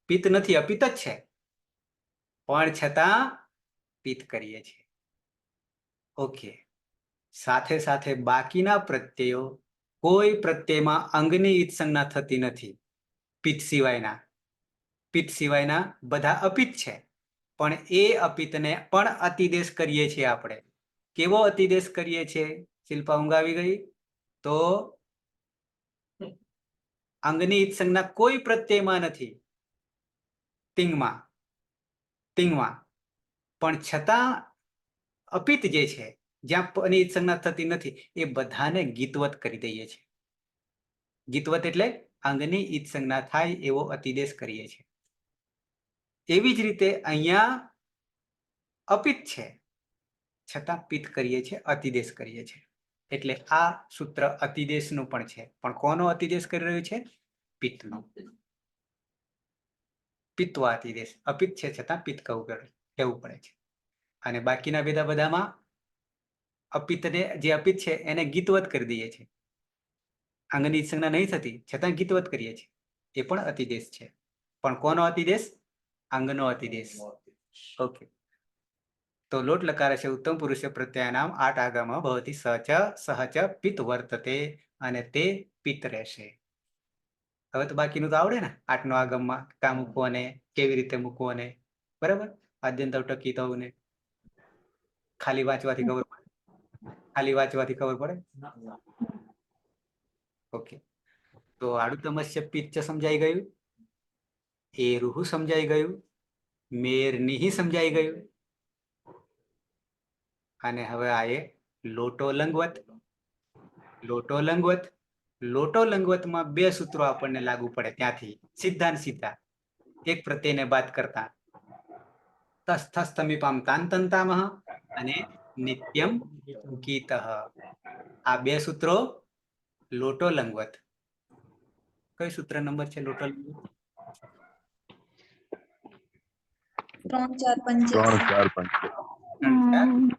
Speaker 1: પિત્ત નથી, અપિત્ત જ છે, પણ છતાં પિત્ત કરીએ છીએ. ઓકે, સાથે સાથે બાકીના પ્રત્યયો, કોઈ પ્રત્યયમાં અંગની ઈત્સંજ્ઞા થતી નથી. પિત્ત સિવાયના. પિત્ત સિવાયના બધા અપિત્ત છે, પણ એ અપિત્તને પણ અતિદેશ કરીએ છીએ આપણે. કેવો અતિદેશ કરીએ છીએ? શિલ્પા, ઊંઘ આવી ગઈ? તો અંગની ઈત્સંજ્ઞા કોઈ પ્રત્યયમાં નથી. તિંગમાં, તિંગમાં, પણ છતાં અપિત્ત જે છે, જ્યાં પની ઈત્સંજ્ઞા થતી નથી, એ બધાને ગીતવત કરી દઈએ છીએ. ગીતવત એટલે અંગની ઈત્સંજ્ઞા થાય એવો અતિદેશ કરીએ છીએ. એવી જ રીતે અહીંયા અપિત્ત છે, છતાં પિત્ત કરીએ છીએ, અતિદેશ કરીએ છીએ. એટલે આ સૂત્ર અતિદેશનું પણ છે. પણ કોનો અતિદેશ કરી રહ્યું છે? પિત્તનો. પિત્વા અતિદેશ. અપિત્ત છે છતાં પિત્ત કહેવું પડે છે. અને બાકીના બધામાં અપિત્તને, જે અપિત્ત છે એને ગીતવત કરી દઈએ છીએ. અંગની સંજ્ઞા નહીં થતી છતાં ગીતવત કરીએ છીએ. એ પણ અતિદેશ છે. પણ કોનો અતિદેશ? અંગનો અતિદેશ. ઓકે, તો લોટ લકાર છે ઉત્તમ પુરુષ પ્રત્યયનામ 8 આગમ ભવતી સચ સહચ પિત્ત વર્તતે, અને તે પિત્ત રહેશે. હવે તો બાકીનું તો આવડે ને, 8 નો આગમમાં કા મૂકવો ને કેવી રીતે મૂકવો ને, બરાબર? આદ્યંત ટકી થવું ને ખાલી વાંચવાથી ખબર પડે? ખાલી વાંચવાથી ખબર પડે? ઓકે, તો આડુતમસ્ય પિત્ત સમજાઈ ગયું, એ રૂહુ સમજાઈ ગયું, મેર નિહી સમજાઈ ગયું, અને હવે આ એ લોટો લંગવત. લોટો લંગવત. લોટો લંગવતમાં 2 સૂત્રો આપણને લાગુ પડે ત્યાંથી સીધા ને સીધા, એક પ્રત્યયને બાદ કરતા. તસ્થસ્તમીપામ તાંતંતામહ અને નિત્યમ ગીતઃ. આ 2 સૂત્રો લોટો લંગવત. કઈ સૂત્ર નંબર છે લોટો લંગવત?
Speaker 7: 3 4 5
Speaker 4: 3 4 5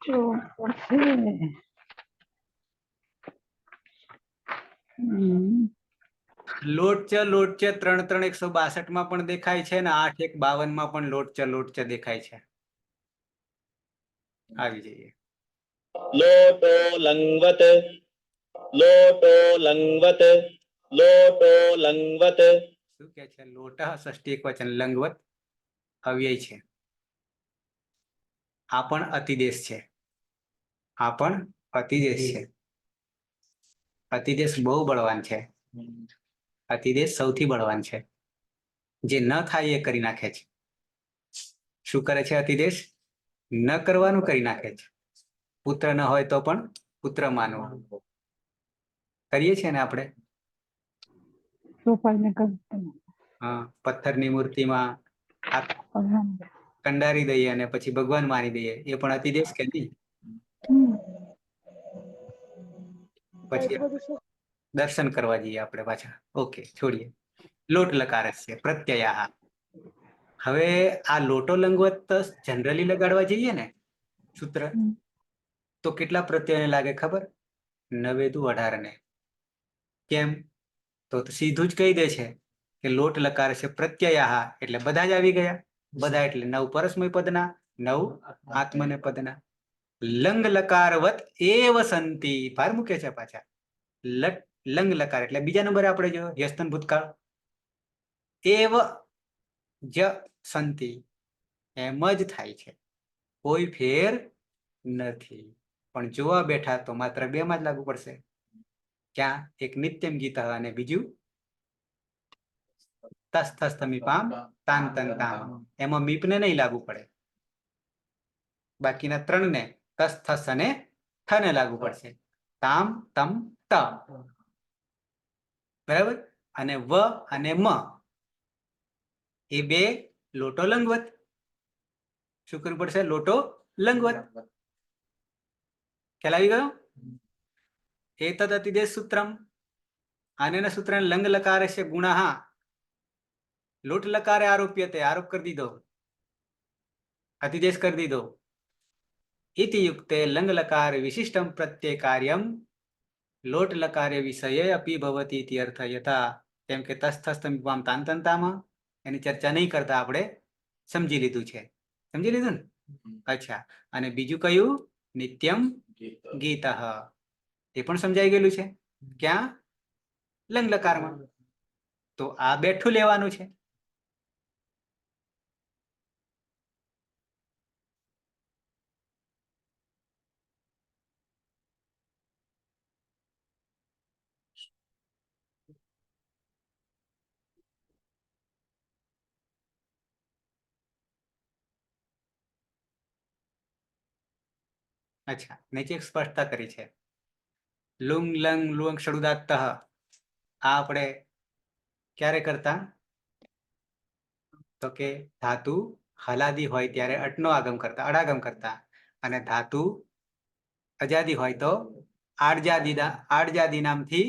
Speaker 6: જો પડશે.
Speaker 1: લોટ ચ 3 3 162 માં પણ દેખાય છે, ને 8 1 52 માં પણ લોટ ચ દેખાય છે. આવી જઈએ.
Speaker 5: લોટો લંગવત, લોટો લંગવત, લોટો લંગવત.
Speaker 1: શું કે છે? લોટ ષષ્ઠી એકવચન, લંગવત અવ્યય છે. આ પણ અતિદેશ છે. આ પણ અતિદેશ છે. અતિદેશ બહુ બળવાન છે. અતિદેશ સૌથી બળવાન છે. જે ન થાય એ કરી નાખે છે. શું કરે છે અતિદેશ? ન કરવાનું કરી નાખે છે. પુત્ર ન હોય તો પણ પુત્ર માનવું. કરીએ છીએ ને આપણે? હા, પથ્થરની મૂર્તિમાં કંડારી દઈએ અને પછી ભગવાન માની દઈએ, એ પણ અતિદેશ કે નહીં? પછી દર્શન કરવા જઈએ આપણે પાછા. ઓકે, છોડીએ. લોટ લકાર છે પ્રત્યય. હવે આ લોટો લંગવત જનરલી લગાડવા જઈએ ને સૂત્ર, તો કેટલા પ્રત્યયને લાગે ખબર? 9 દુ 18 ને. કેમ? તો સીધું જ કહી દે છે કે લોટ લકાર છે પ્રત્યય, એટલે બધા જ આવી ગયા. બધા એટલે 9 પરસ્મય પદના, 9 આત્મને પદના. લંગ લકારવત એવ સંતિ. ભાર મૂકે છે પાછા. લંગ લકાર એટલે બીજા નંબરે આપણે જો યસ્તન ભૂતકાળ. એવ જ સંતિ એમ જ થાય છે, કોઈ ફેર નથી. પણ જોવા બેઠા તો માત્ર બે માં જ લાગુ પડશે. ક્યાં? એક નિત્યમ ગીત અને બીજું તસ થસ તમીપામ તાન તન તામ. એમાં મીપને નહીં લાગુ પડે. બાકીના ત્રણને તસ થસ અને થને લાગુ પડશે. તામ તમ ત. બરાબર. અને વ અને મ એ બે લોટો લંગવત. શું કરવું પડશે? લોટો લંગવત. ખ્યાલ આવી ગયો? એતદ અતિદેશ સૂત્રમ. આનેના સૂત્ર લંગ લકારસ્ય ગુણઃ લોટ લકારે આરોપ્યતે. આરોપ કરી દીધો, અતિદેશ કરી દીધો. ઇતિ યુક્તે લંગ લકાર વિશિષ્ટમ પ્રત્યય કાર્યમ લોટ લકારે વિષયે અપી ભવતી ઇતિ અર્થ. યથા કેમ કે તસ થસ તમીપામ તાન તન તામાં એની ચર્ચા નહીં કરતા આપણે સમજી લીધું છે. સમજી લીધું ને? અચ્છા. અને બીજું કયું? નિત્યમ ગીત. એ પણ સમજાઈ ગયેલું છે. ક્યાં? લંગ લકારમાં. તો આ બેઠું લેવાનું છે. અચ્છા, નીચે એક સ્પષ્ટતા કરી છે. Lung lung Lung ષડુદાત્ત. આ આપણે ક્યારે કરતા? તો કે ધાતુ હલાદી હોય ત્યારે અટનો આગમ કરતા, અડાગમ કરતા. અને ધાતુ અજાદી હોય તો આડજાદી નામથી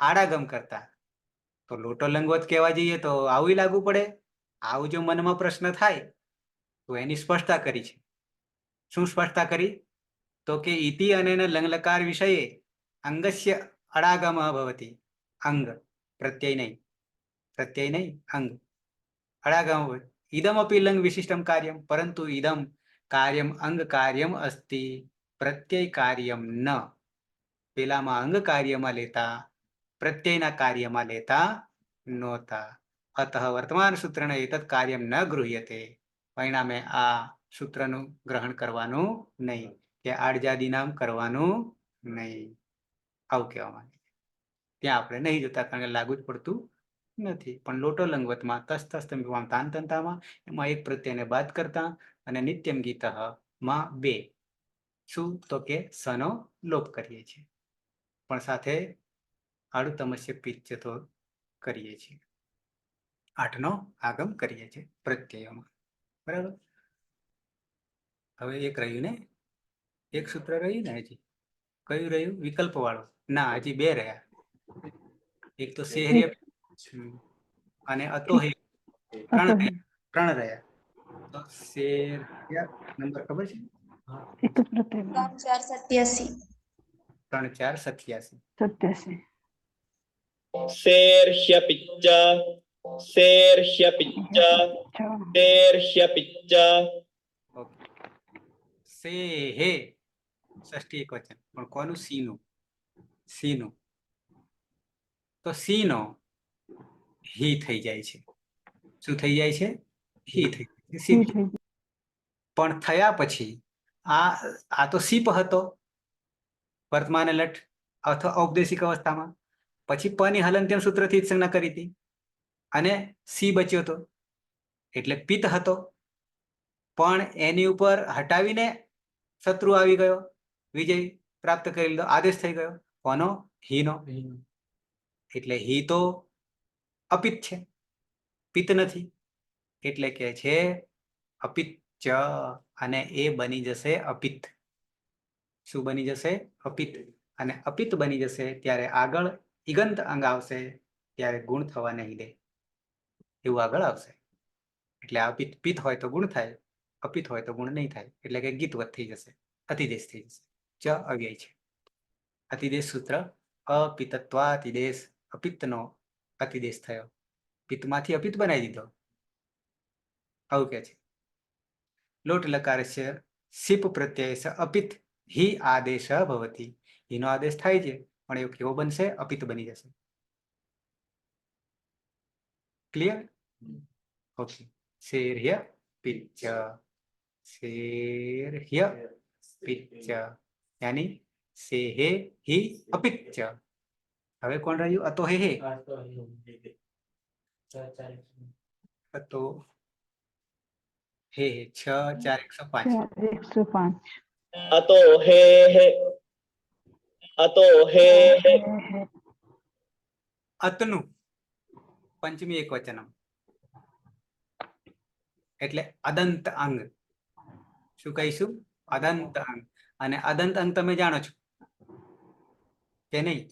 Speaker 1: આડાગમ કરતા. તો લોટો લંગવત કહેવા જઈએ તો આવું લાગુ પડે. આવું જો મનમાં પ્રશ્ન થાય તો એની સ્પષ્ટતા કરી છે. શું સ્પષ્ટતા કરી? તો કે ઇતિ અને લંગલકાર વિષયે અંગસ્ય અડાગમ ભવતી. અંગ, પ્રત્યય નહીં, પ્રત્યય નહીં, અંગ અડાગમ. ઇદમ અપી લંગ વિશિષ્ટમ કાર્યમ. પરંતુ ઇદમ કાર્યમ અંગ કાર્યમ અસ્તિ પ્રત્યય કાર્યમ ન. પેલામાં અંગ કાર્યમાં લેતા, પ્રત્યયના કાર્યમાં લેતા નહોતા. અતઃ વર્તમાન સૂત્રને એતદ કાર્યમ ન ગૃહ્યતે. પરિણામે આ સૂત્રનું ગ્રહણ કરવાનું નહીં, કે આડજાદી નામ કરવાનું નહીં. આવું કહેવા માંગે છે. ત્યાં આપણે નહીં જોતા કારણ કે લાગુ જ પડતું નથી. પણ લોટો લંગવતમાં તસ તસ તમીપામ તાન તંતામાં એમાં એક પ્રત્યયને બાદ કરતા અને નિત્યમ ગીત માં બે. શું? તો કે સનો લોપ કરીએ છીએ, પણ સાથે આડુતમસ્ય પિત્ત તો કરીએ છીએ. 8નો આગમ કરીએ છીએ પ્રત્યયોમાં. બરાબર. હવે એક રહ્યું ને, એક સૂત્ર રહ્યું ને. હજી કયું રહ્યું? વિકલ્પ વાળું. ના, હજી બે રહ્યા. એક તો શેહર્ય અને અતોહે. ત્રણ રહ્યા. તો શેહર્ય નંબર ખબર છે?
Speaker 6: એક જ પ્રત્યય.
Speaker 7: 3 4 87
Speaker 1: 3 4 87.
Speaker 6: 87.
Speaker 5: શેર્ષ્યપિચ્ચ શેર્ષ્યપિચ્ચ શેર્ષ્યપિચ્ચ.
Speaker 1: સે હે ષષ્ઠી એક વચન, પણ કોનું? સીનું. સીનું. તો સીનો હી થઈ જાય છે. શું થઈ જાય છે? હી થઈ જાય છે. સીપ. પણ થયા પછી આ તો સીપ હતો વર્તમાન લટ અથવા ઔપદેશિક અવસ્થામાં. પછી પની હલંત્યમ સૂત્રથી જ સંજ્ઞા કરી હતી અને સી બચ્યો હતો એટલે પિત્ત હતો. પણ એની ઉપર હટાવીને શત્રુ આવી ગયો, વિજય પ્રાપ્ત કરી લીધો, આદેશ થઈ ગયો. કોનો? હીનો. એટલે હી તો અપિત છે, પિત્ત નથી. એટલે કે છે અપિત્ત. અને એ બની જશે અપિત્ત. શું બની જશે? અપિત્ત. અને અપિત્ત બની જશે ત્યારે આગળ ઇગંત અંગ આવશે, ત્યારે ગુણ થવા નહીં દે એવું આગળ આવશે. એટલે અપિત્ત પિત્ત હોય તો ગુણ થાય, અપિત્ત હોય તો ગુણ નહીં થાય. એટલે કે ગીતવત થઈ જશે, અતિદેશ થઈ જશે. ચ અવ્યય છે. અતિદેશ સૂત્ર અપિતત્વાતિદેશ. અપિત્તનો અતિદેશ થયો, પિત્તમાંથી અપિત્ત બનાવી દીધો. આવું કે છે. લોટ લકારસ્ય સિપ પ્રત્યય અપિત હિ આદેશ ભવતી. હિનો આદેશ થાય છે પણ એ કેવો બનશે? અપિત બની જશે. ક્લિયર? ઓકે. શેર્ય પિચ્ચ, શેર્ય પિચ્ચ यानी સેહે હિ અપિચ્ચ. હવે કોણ રહ્યું? અતો હે હે. અતો હે હે 6 4 105.
Speaker 6: 105.
Speaker 5: अतो हे अतो हे
Speaker 1: અતનું પંચમી એકવચનમ એટલે અદંત અંગ. શું કહીશું? અદંત અંગ. અને અદંત અંગ તમે જાણો છો કે નહીં?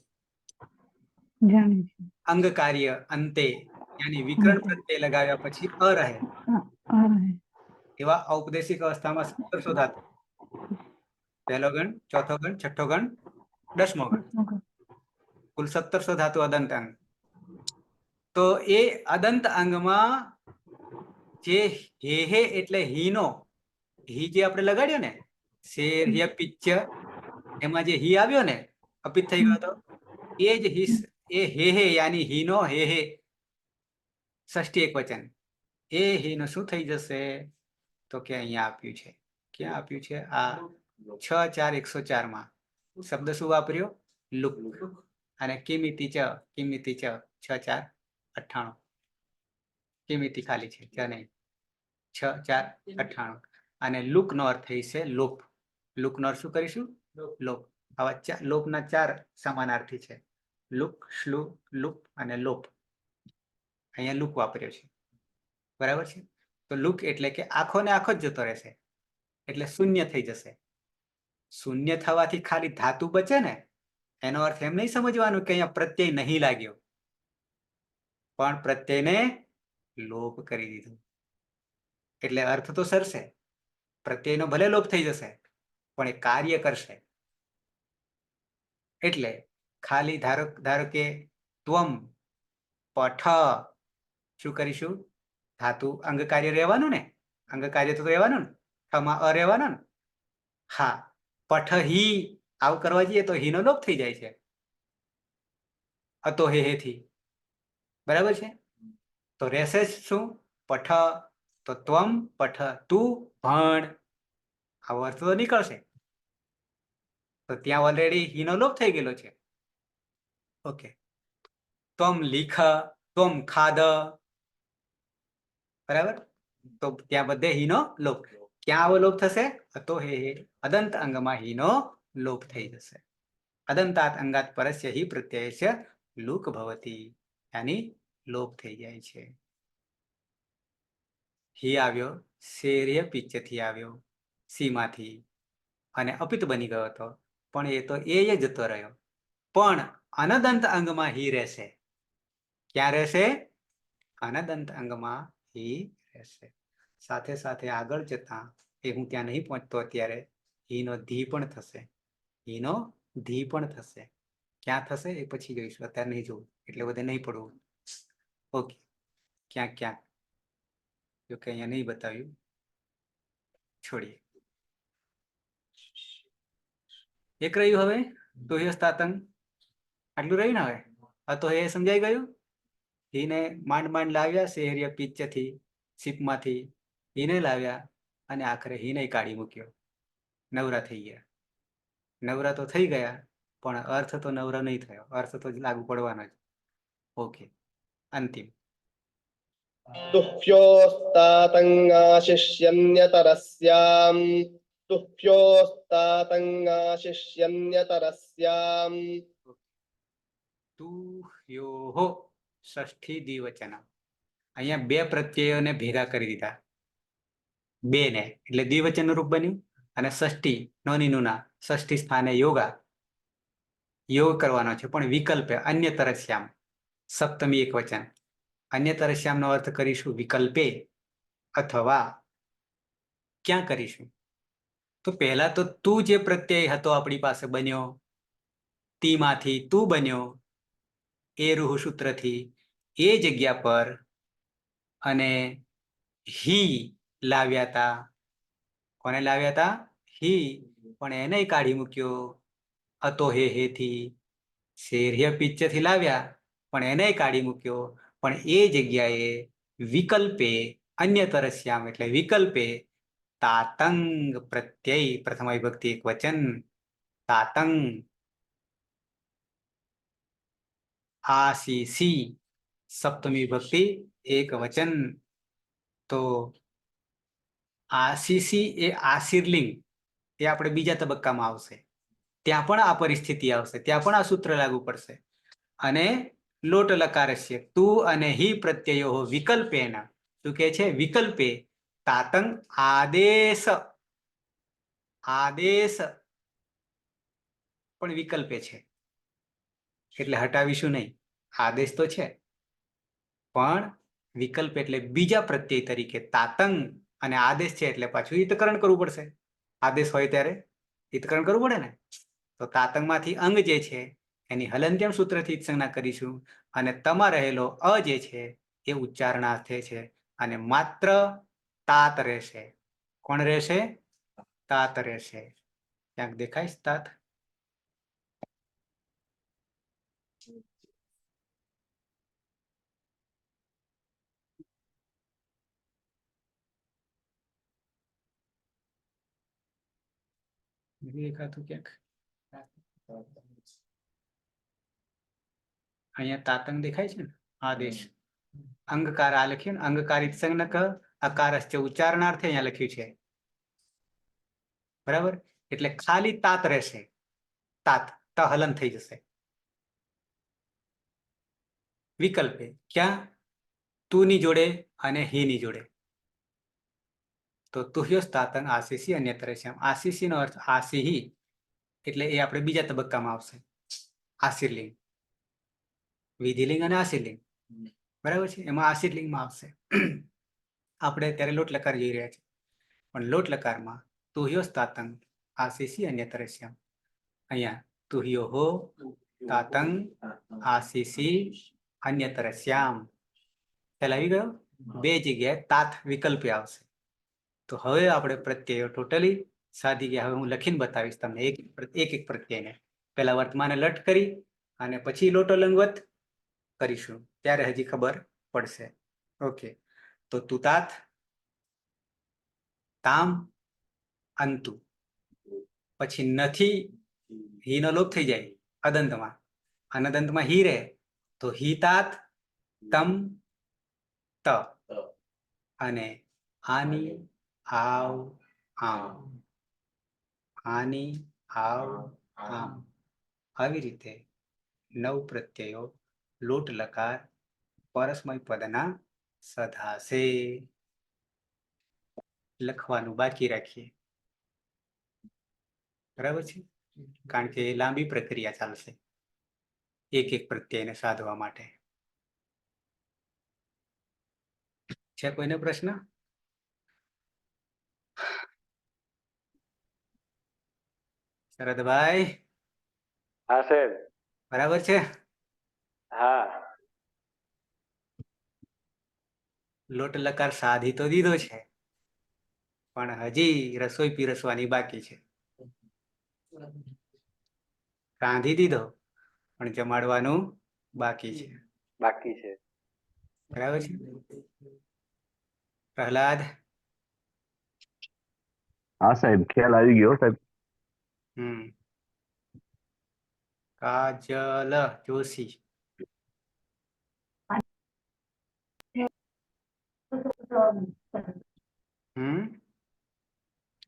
Speaker 6: જાણી છે.
Speaker 1: અંગ કાર્ય અંતે યાની વિકરણ પ્રત્યય લગાવ્યા પછી અ રહે
Speaker 6: આ રહે.
Speaker 1: એવા ઔપદેશિક અવસ્થામાં 1700 ધાતુ. પહેલો ગણ, ચોથો ગણ, છઠ્ઠો ગણ, 10મો ગણ, કુલ 1700 ધાતુ અદંત અંગ. તો એ અદંત અંગમાં જે હે એટલે હીનો હી જે આપણે લગાડ્યો ને શેર્ય પિચ્ચ, એમાં જે હી આવ્યો ને અપિત થઈ ગયો તો એ જ હિસ એ હે યાની હીનો હે ષષ્ઠી એકવચન. એ હીનો શું થઈ જશે? તો કે અહીંયા આપ્યું છે. ક્યાં આપ્યું છે? આ 6 4 104 માં શબ્દ શું વાપર્યો? લુક. અને કિમિતિ ચ 6 4 98. કિમિતિ ખાલી છે, ત્યાં નહીં. 6 4 98. અને લુક નો અર્થ થઈ છે લોપ. લુક નો અર્થ શું કરીશું? લોપ. આવા લોપના 4 સમાનાર્થી છે. લુક, શ્લુ, લુપ અને લોપ. અહીંયા લુક વાપર્યો છે. બરાબર છે? તો લુક એટલે કે આખો ને આખો જ જતો રહેશે, એટલે શૂન્ય થઈ જશે. શૂન્ય થવાથી ખાલી ધાતુ બચે ને, એનો અર્થ એમ નહીં સમજવાનું કે અહીંયા પ્રત્યય નહીં લાગ્યો, પણ પ્રત્યયને લોપ કરી દીધું. એટલે અર્થ તો સરશે, પ્રત્યયનો ભલે લોપ થઈ જશે પણ એ કાર્ય કરશે. એટલે ખાલી ધારો કે ત્વમ પઠ, શું કરીશું? ધાતુ અંગ કાર્ય રહેવાનું ને, અંગ કાર્ય તો રહેવાનું ને, ઠમાં અ રહેવાનો ને. હા, પઠ હી આવું કરવા જઈએ તો હીનો લોપ થઈ જાય છે અતો હે થી. બરાબર છે? તો રહેશે શું? પઠ. તો ત્વમ પઠ, તું ભણ. આવો અર્થ તો નીકળશે. તો ત્યાં ઓલરેડી હીનો લોપ થઈ ગયેલો છે. ઓકે. ત્વમ લીખ, ત્વમ ખાદ. બરાબર? તો ત્યાં બધે હીનો લોપ. ક્યાં આવો લોપ થશે? અતો હે અદંત અંગમાં હીનો લોપ થઈ જશે. અદંતાત અંગાત પરસ્ય હિ પ્રત્યયસ્ય લુક ભવતી, યાની લોપ થઈ જાય છે. હી આવ્યો શેર્ય પિચ્ચ થી આવ્યો, સીમાંથી, અને અપિત બની ગયો હતો, પણ એ તો એ જતો રહ્યો. પણ અનદંત અંગમાં હી રહેશે. ક્યાં રહેશે? અનદંત અંગમાં હી રહેશે. સાથે સાથે આગળ જતા, એ હું ત્યાં નહીં પહોંચતો અત્યારે, હીનો ધી પણ થશે. હીનો ધી પણ થશે. ક્યાં થશે એ પછી જોઈશું, અત્યારે નહીં જોવું, એટલે બધે નહીં પડવું. ઓકે. ક્યાંક ક્યાંક, જો કે અહીંયા નહીં બતાવ્યું, છોડીએ. એક રહ્યું હવે તુહ્યસ્તાતંગ, આટલું રહ્યું ને. હવે આ તો એ સમજાઈ ગયું. હીને માંડ માંડ લાવ્યા શેહરિયા પિચ્ચ થી, સીપમાંથી હીને લાવ્યા, અને આખરે હીને કાઢી મૂક્યો. નવરા થઈ ગયા. નવરા તો થઈ ગયા, પણ અર્થ તો નવરા નહીં થયો. અર્થ તો લાગુ પડવાનો જ. ઓકે. અંતિમ.
Speaker 5: तुह्योस्तातङ्गाशिष्यन्यतरस्याम् तुह्योस्तातङ्गाशिष्यन्यतरस्याम्
Speaker 1: તુહ્યોહો ષષ્ઠી દ્વિવચન. અહીંયા બે પ્રત્યયોને ભેગા કરી દીધા, બે ને, એટલે દ્વિવચન રૂપ બન્યું. અને ષષ્ઠી નોની નુના ષષ્ઠી સ્થાને યોગા, યોગ કરવાનો છે, પણ વિકલ્પે અન્ય તરસ્યામ, સપ્તમી એક વચન. અન્ય તરસ્યામ નો અર્થ કરીશું વિકલ્પે, અથવા ક્યાં કરીશું? તો પહેલા તો તું જે પ્રત્યય હતો આપણી પાસે બન્યો, તીમાંથી તું બન્યો, એ રૂહ સૂત્રથી એ જગ્યા પર અને હી લાવ્યા તા. કોને લાવ્યા તા? હી. પણ એને કાઢી મૂક્યો અતો હે થી. શેર્ય પિચ્ચ થી લાવ્યા, પણ એને કાઢી મૂક્યો, પણ એ જગ્યાએ વિકલ્પે અન્યતરસ્યામ એટલે વિકલ્પે તાતંગ પ્રત્યય પ્રથમ વિભક્તિ એક વચન તાતંગ આસીસી સપ્તમી વિભક્તિ એક વચન. તો આસીસી એ આશીર્લિંગ એ આપણે બીજા તબક્કામાં આવશે. ત્યાં પણ આ પરિસ્થિતિ આવશે, ત્યાં પણ આ સૂત્ર લાગુ પડશે. અને લોટ લકારસ્ય તું અને હિ પ્રત્યયો વિકલ્પેના શું કે છે વિકલ્પે તાતંગ આદેશ આદેશ પણ વિકલ્પે છે એટલે હટાવીશું નહીં. આદેશ તો છે પણ વિકલ્પ એટલે બીજા પ્રત્યય તરીકે તાતંગ અને આદેશ છે એટલે પાછું હિતકરણ કરવું પડશે. આદેશ હોય ત્યારે હિતકરણ કરવું પડે ને. તો તાતંગ માંથી અંગ જે છે એની હલંત્યમ સૂત્રથી સંજ્ઞા કરીશું અને તમા રહેલો અ જે છે એ ઉચ્ચારણાર્થે છે અને માત્ર તાત રહેશે. કોણ રહેશે? તાત રહેશે. ક્યાંક દેખાય તાત? દેખાતું ક્યાંક? અહીંયા તાતંગ દેખાય છે ને આદેશ અંગકાર આ લખ્યું ને અંગકારિત સંજ્ઞક અકારશ્ચ ઉચ્ચારણાર્થે અહીંયા લખ્યું છે બરાબર. એટલે ખાલી તાત રહેશે. તાત ત હલન થઈ જશે. વિકલ્પે ક્યાં? તું ની જોડે અને હી ની જોડે. તો તુહ્યોસ તાતંગ આશીષી અન્યત્ર છે. આશીષી નો અર્થ આશીહી એટલે એ આપણે બીજા તબક્કામાં આવશે. આશીર્લિંગ વિધિલિંગ અને આશીર્લિંગ બરાબર છે. એમાં આશીર્લિંગમાં આવશે. આપણે અત્યારે લોટ લકાર જોઈ રહ્યા છે પણ લોટ લકારમાં તુહ્યોસ તાતંગ આશીષી અન્યત્ર છે. અહીંયા તુહ્યો હો તાતંગ આશીષી અન્યત્ર શ્યામ પેલા આવી ગયો. બે જગ્યાએ તાત વિકલ્પે આવશે. તો હવે આપણે પ્રત્યયો ટોટલી સાધી ગયા. હવે હું લખીને બતાવીશ તમને એક એક પ્રત્યયને. પેલા વર્તમાને લટ કરી અને પછી લોટો લંગવત કરીશું ત્યારે હજી ખબર પડશે. ઓકે. તો તુતાત તામ અંતુ પછી નથી હી નો લોપ થઈ જાય અદંતમાં. અનદંતમાં હી રહે તો હી તાત તમ ત અને આની આવ આમ આની આવ આમ આવી રીતે 9 પ્રત્યયો લોટ લકાર પરસ્મય પદના સધાશે. લખવાનું બાકી રાખીએ બરાબર છે કારણ કે લાંબી પ્રક્રિયા ચાલશે એક એક પ્રત્યયને સાધવા માટે. છે કોઈને પ્રશ્ન? શરદભાઈ?
Speaker 8: હા સાહેબ.
Speaker 1: બરાબર છે.
Speaker 8: હા.
Speaker 1: લોટ લકાર સાધી તો દીધો છે પણ હજી રસોઈ પીરસવાની બાકી છે. રાંધી દીધો પણ જમાડવાનું બાકી છે.
Speaker 8: બાકી છે.
Speaker 1: બરાબર છે. પ્રહલાદ?
Speaker 4: હા સાહેબ ખ્યાલ આવી ગયો સાહેબ.
Speaker 1: કાજલ જોશી?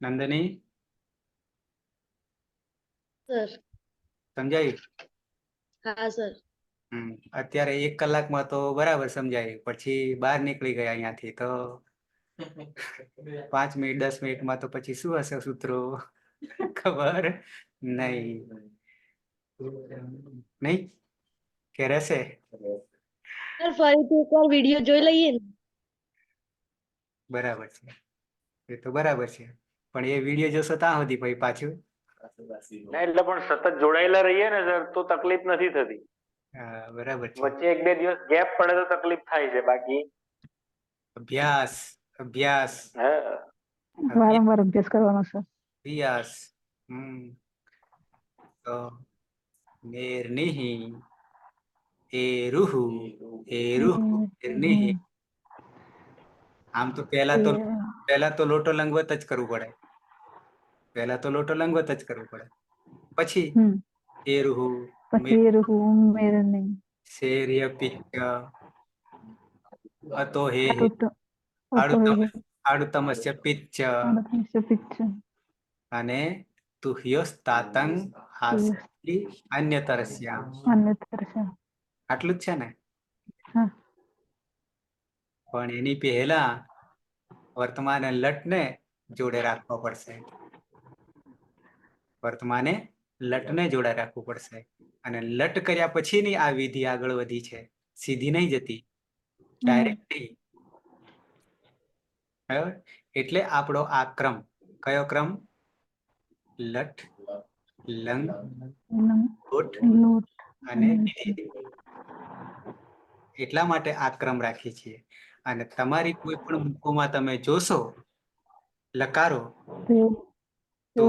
Speaker 1: નંદની?
Speaker 3: સર.
Speaker 1: સમજાયું?
Speaker 3: હા સર.
Speaker 1: અત્યારે 1 કલાકમાં તો બરાબર સમજાયું પછી બહાર નીકળી ગયા અહીંયાથી તો 5 મિનિટ 10 મિનિટમાં તો પછી શું હશે સૂત્રો ખબર નહીં. નહીં કે રહેશે?
Speaker 3: સર ફરીથી એકવાર વિડિયો જોઈ લઈએ ને.
Speaker 1: બરાબર છે એ તો બરાબર છે પણ એ વિડીયો જોશો ત્યાં સુધી પછી પાછું
Speaker 8: ના એટલે પણ સતત જોડાયેલા રહીએ ને સર તો તકલીફ નથી થતી.
Speaker 1: બરાબર છે.
Speaker 8: વચ્ચે 1-2 દિવસ ગેપ પડે તો તકલીફ થાય છે બાકી
Speaker 1: અભ્યાસ અભ્યાસ
Speaker 6: વારંવાર અભ્યાસ કરવાનો છે.
Speaker 1: અભ્યાસ તો મેરની એરુહુ એરુહુ એરનીહી. આમ તો પહેલા તો લોટો લંગવત જ કરવું પડે. પહેલા તો લોટો લંગવત જ કરવું પડે. પછી
Speaker 6: હમ.
Speaker 1: એરુહુ
Speaker 6: પછી એરુહુ મેરને
Speaker 1: શેર્ય પિત્ય અતો હે આડુતમસ્ય પિત્ય અને તુહ્યોસ્તાતંગ આસક્તિ અન્યતરસ્યામ. આટલું જ છે ને.
Speaker 6: હા.
Speaker 1: પણ એની પહેલા વર્તમાન લટને જોડે રાખવો પડશે. વર્તમાને લટને જોડે રાખવું પડશે. અને લટ કર્યા પછીની આ વિધિ આગળ વધી છે, સીધી નહીં જતી, ડાયરેક્ટ નહીં. બરાબર? એટલે આપણો આ ક્રમ કયો ક્રમ? લટ, લંગ, લોટ અને વિધિ. એટલા માટે આ ક્રમ રાખીએ છીએ. અને તમારી કોઈ પણ બુકોમાં તમે જોશો લકારો તો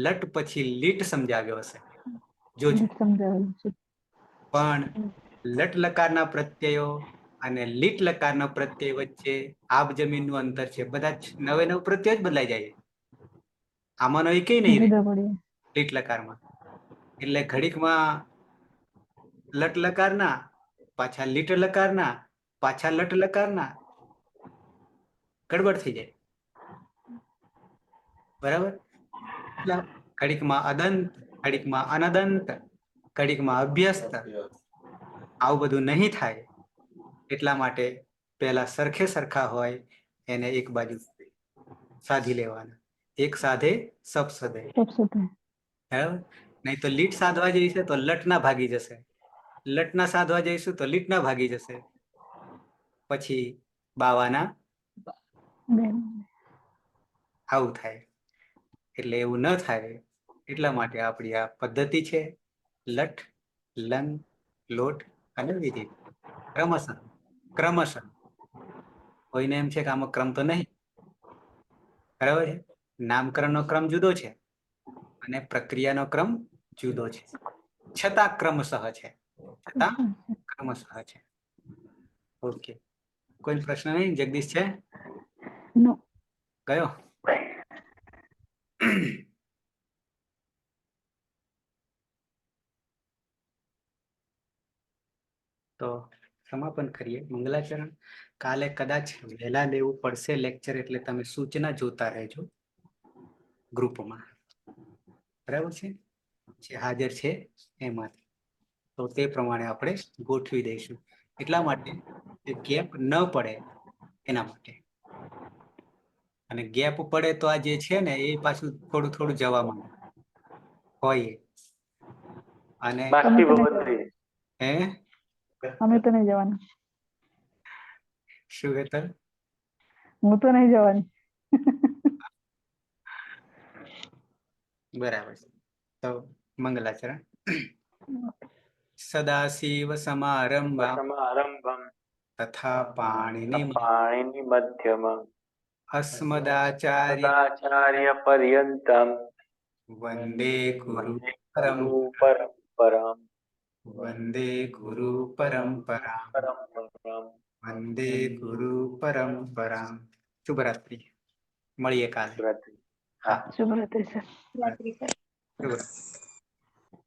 Speaker 1: લટ પછી લીટ સમજાવ્યો હશે, જોજો. પણ લટ લકારના પ્રત્યયો અને લીટ લકારના પ્રત્યય વચ્ચે આબ જમીનનું અંતર છે. બધા જ 9 પ્રત્યય જ બદલાઈ જાય. આમાંનો એકેય નહીં રહે લીટ લકારમાં. એટલે ઘડીકમાં લટ લકારના, પાછા લીટ લકારના, પાછા લટ લકારના, ગડબડ થઈ જાય. બરાબર? એટલે ઘડીકમાં અદંત, ઘડીકમાં અનદંત, ઘડીકમાં અભ્યસ્ત, આવું બધું નહીં થાય. એટલા માટે પહેલા સરખે સરખા હોય એને એક બાજુ સાધી લેવાના. એક સાધે સબ સધે. બરાબર? નહીં તો લીટ સાધવા જઈશે તો લટના ભાગી જશે. લટના સાધવા જઈશું તો લીટના ભાગી જશે. પછી બાવાના આવું થાય. એટલે એવું ન થાય એટલા માટે આપણી આ પદ્ધતિ છે. લટ, લંગ, લોટ અને વિધિ. ક્રમશઃ. કોઈને એમ છે કે આમાં ક્રમ તો નહીં. બરાબર છે? નામકરણનો ક્રમ જુદો છે અને પ્રક્રિયાનો ક્રમ જુદો છે. છતાં ક્રમશઃ છે. ઓકે. કોઈ પ્રશ્ન નહીં? જગદીશ છે? ગયો? તો સમાપન કરીએ. મંગલાચરણ. કાલે કદાચ વહેલા લેવું પડશે લેક્ચર, એટલે તમે સૂચના જોતા રહેજો ગ્રુપમાં. બરાબર છે? જે હાજર છે એમાંથી. તો તે પ્રમાણે આપણે ગોઠવી દઈશું. એટલા માટે ગેપ ન પડે એના માટે. અને ગેપ પડે તો આ જે છે ને એ પાછું થોડું થોડું જવા માંડે હોય. અને હે
Speaker 6: અમે તો નહીં જવાના.
Speaker 1: શું કહેતા?
Speaker 6: હું તો નહીં જવાની.
Speaker 1: બરાબર છે. તો મંગલાચરણ. સદાશિવ સમારંભ તથા પાણીની
Speaker 8: મધ્યમ
Speaker 1: અસ્મદાચાર્ય
Speaker 8: પર્યંતમ
Speaker 1: વંદે ગુરુ
Speaker 8: પરંપરામ
Speaker 1: વંદે ગુરુ પરંપરા. વંદે ગુરુ પરંપરા. શુભરાત્રિ. મળીએ કાલે. હા,
Speaker 6: શુભરાત્રિ સર.
Speaker 1: શુભરાત્રિ.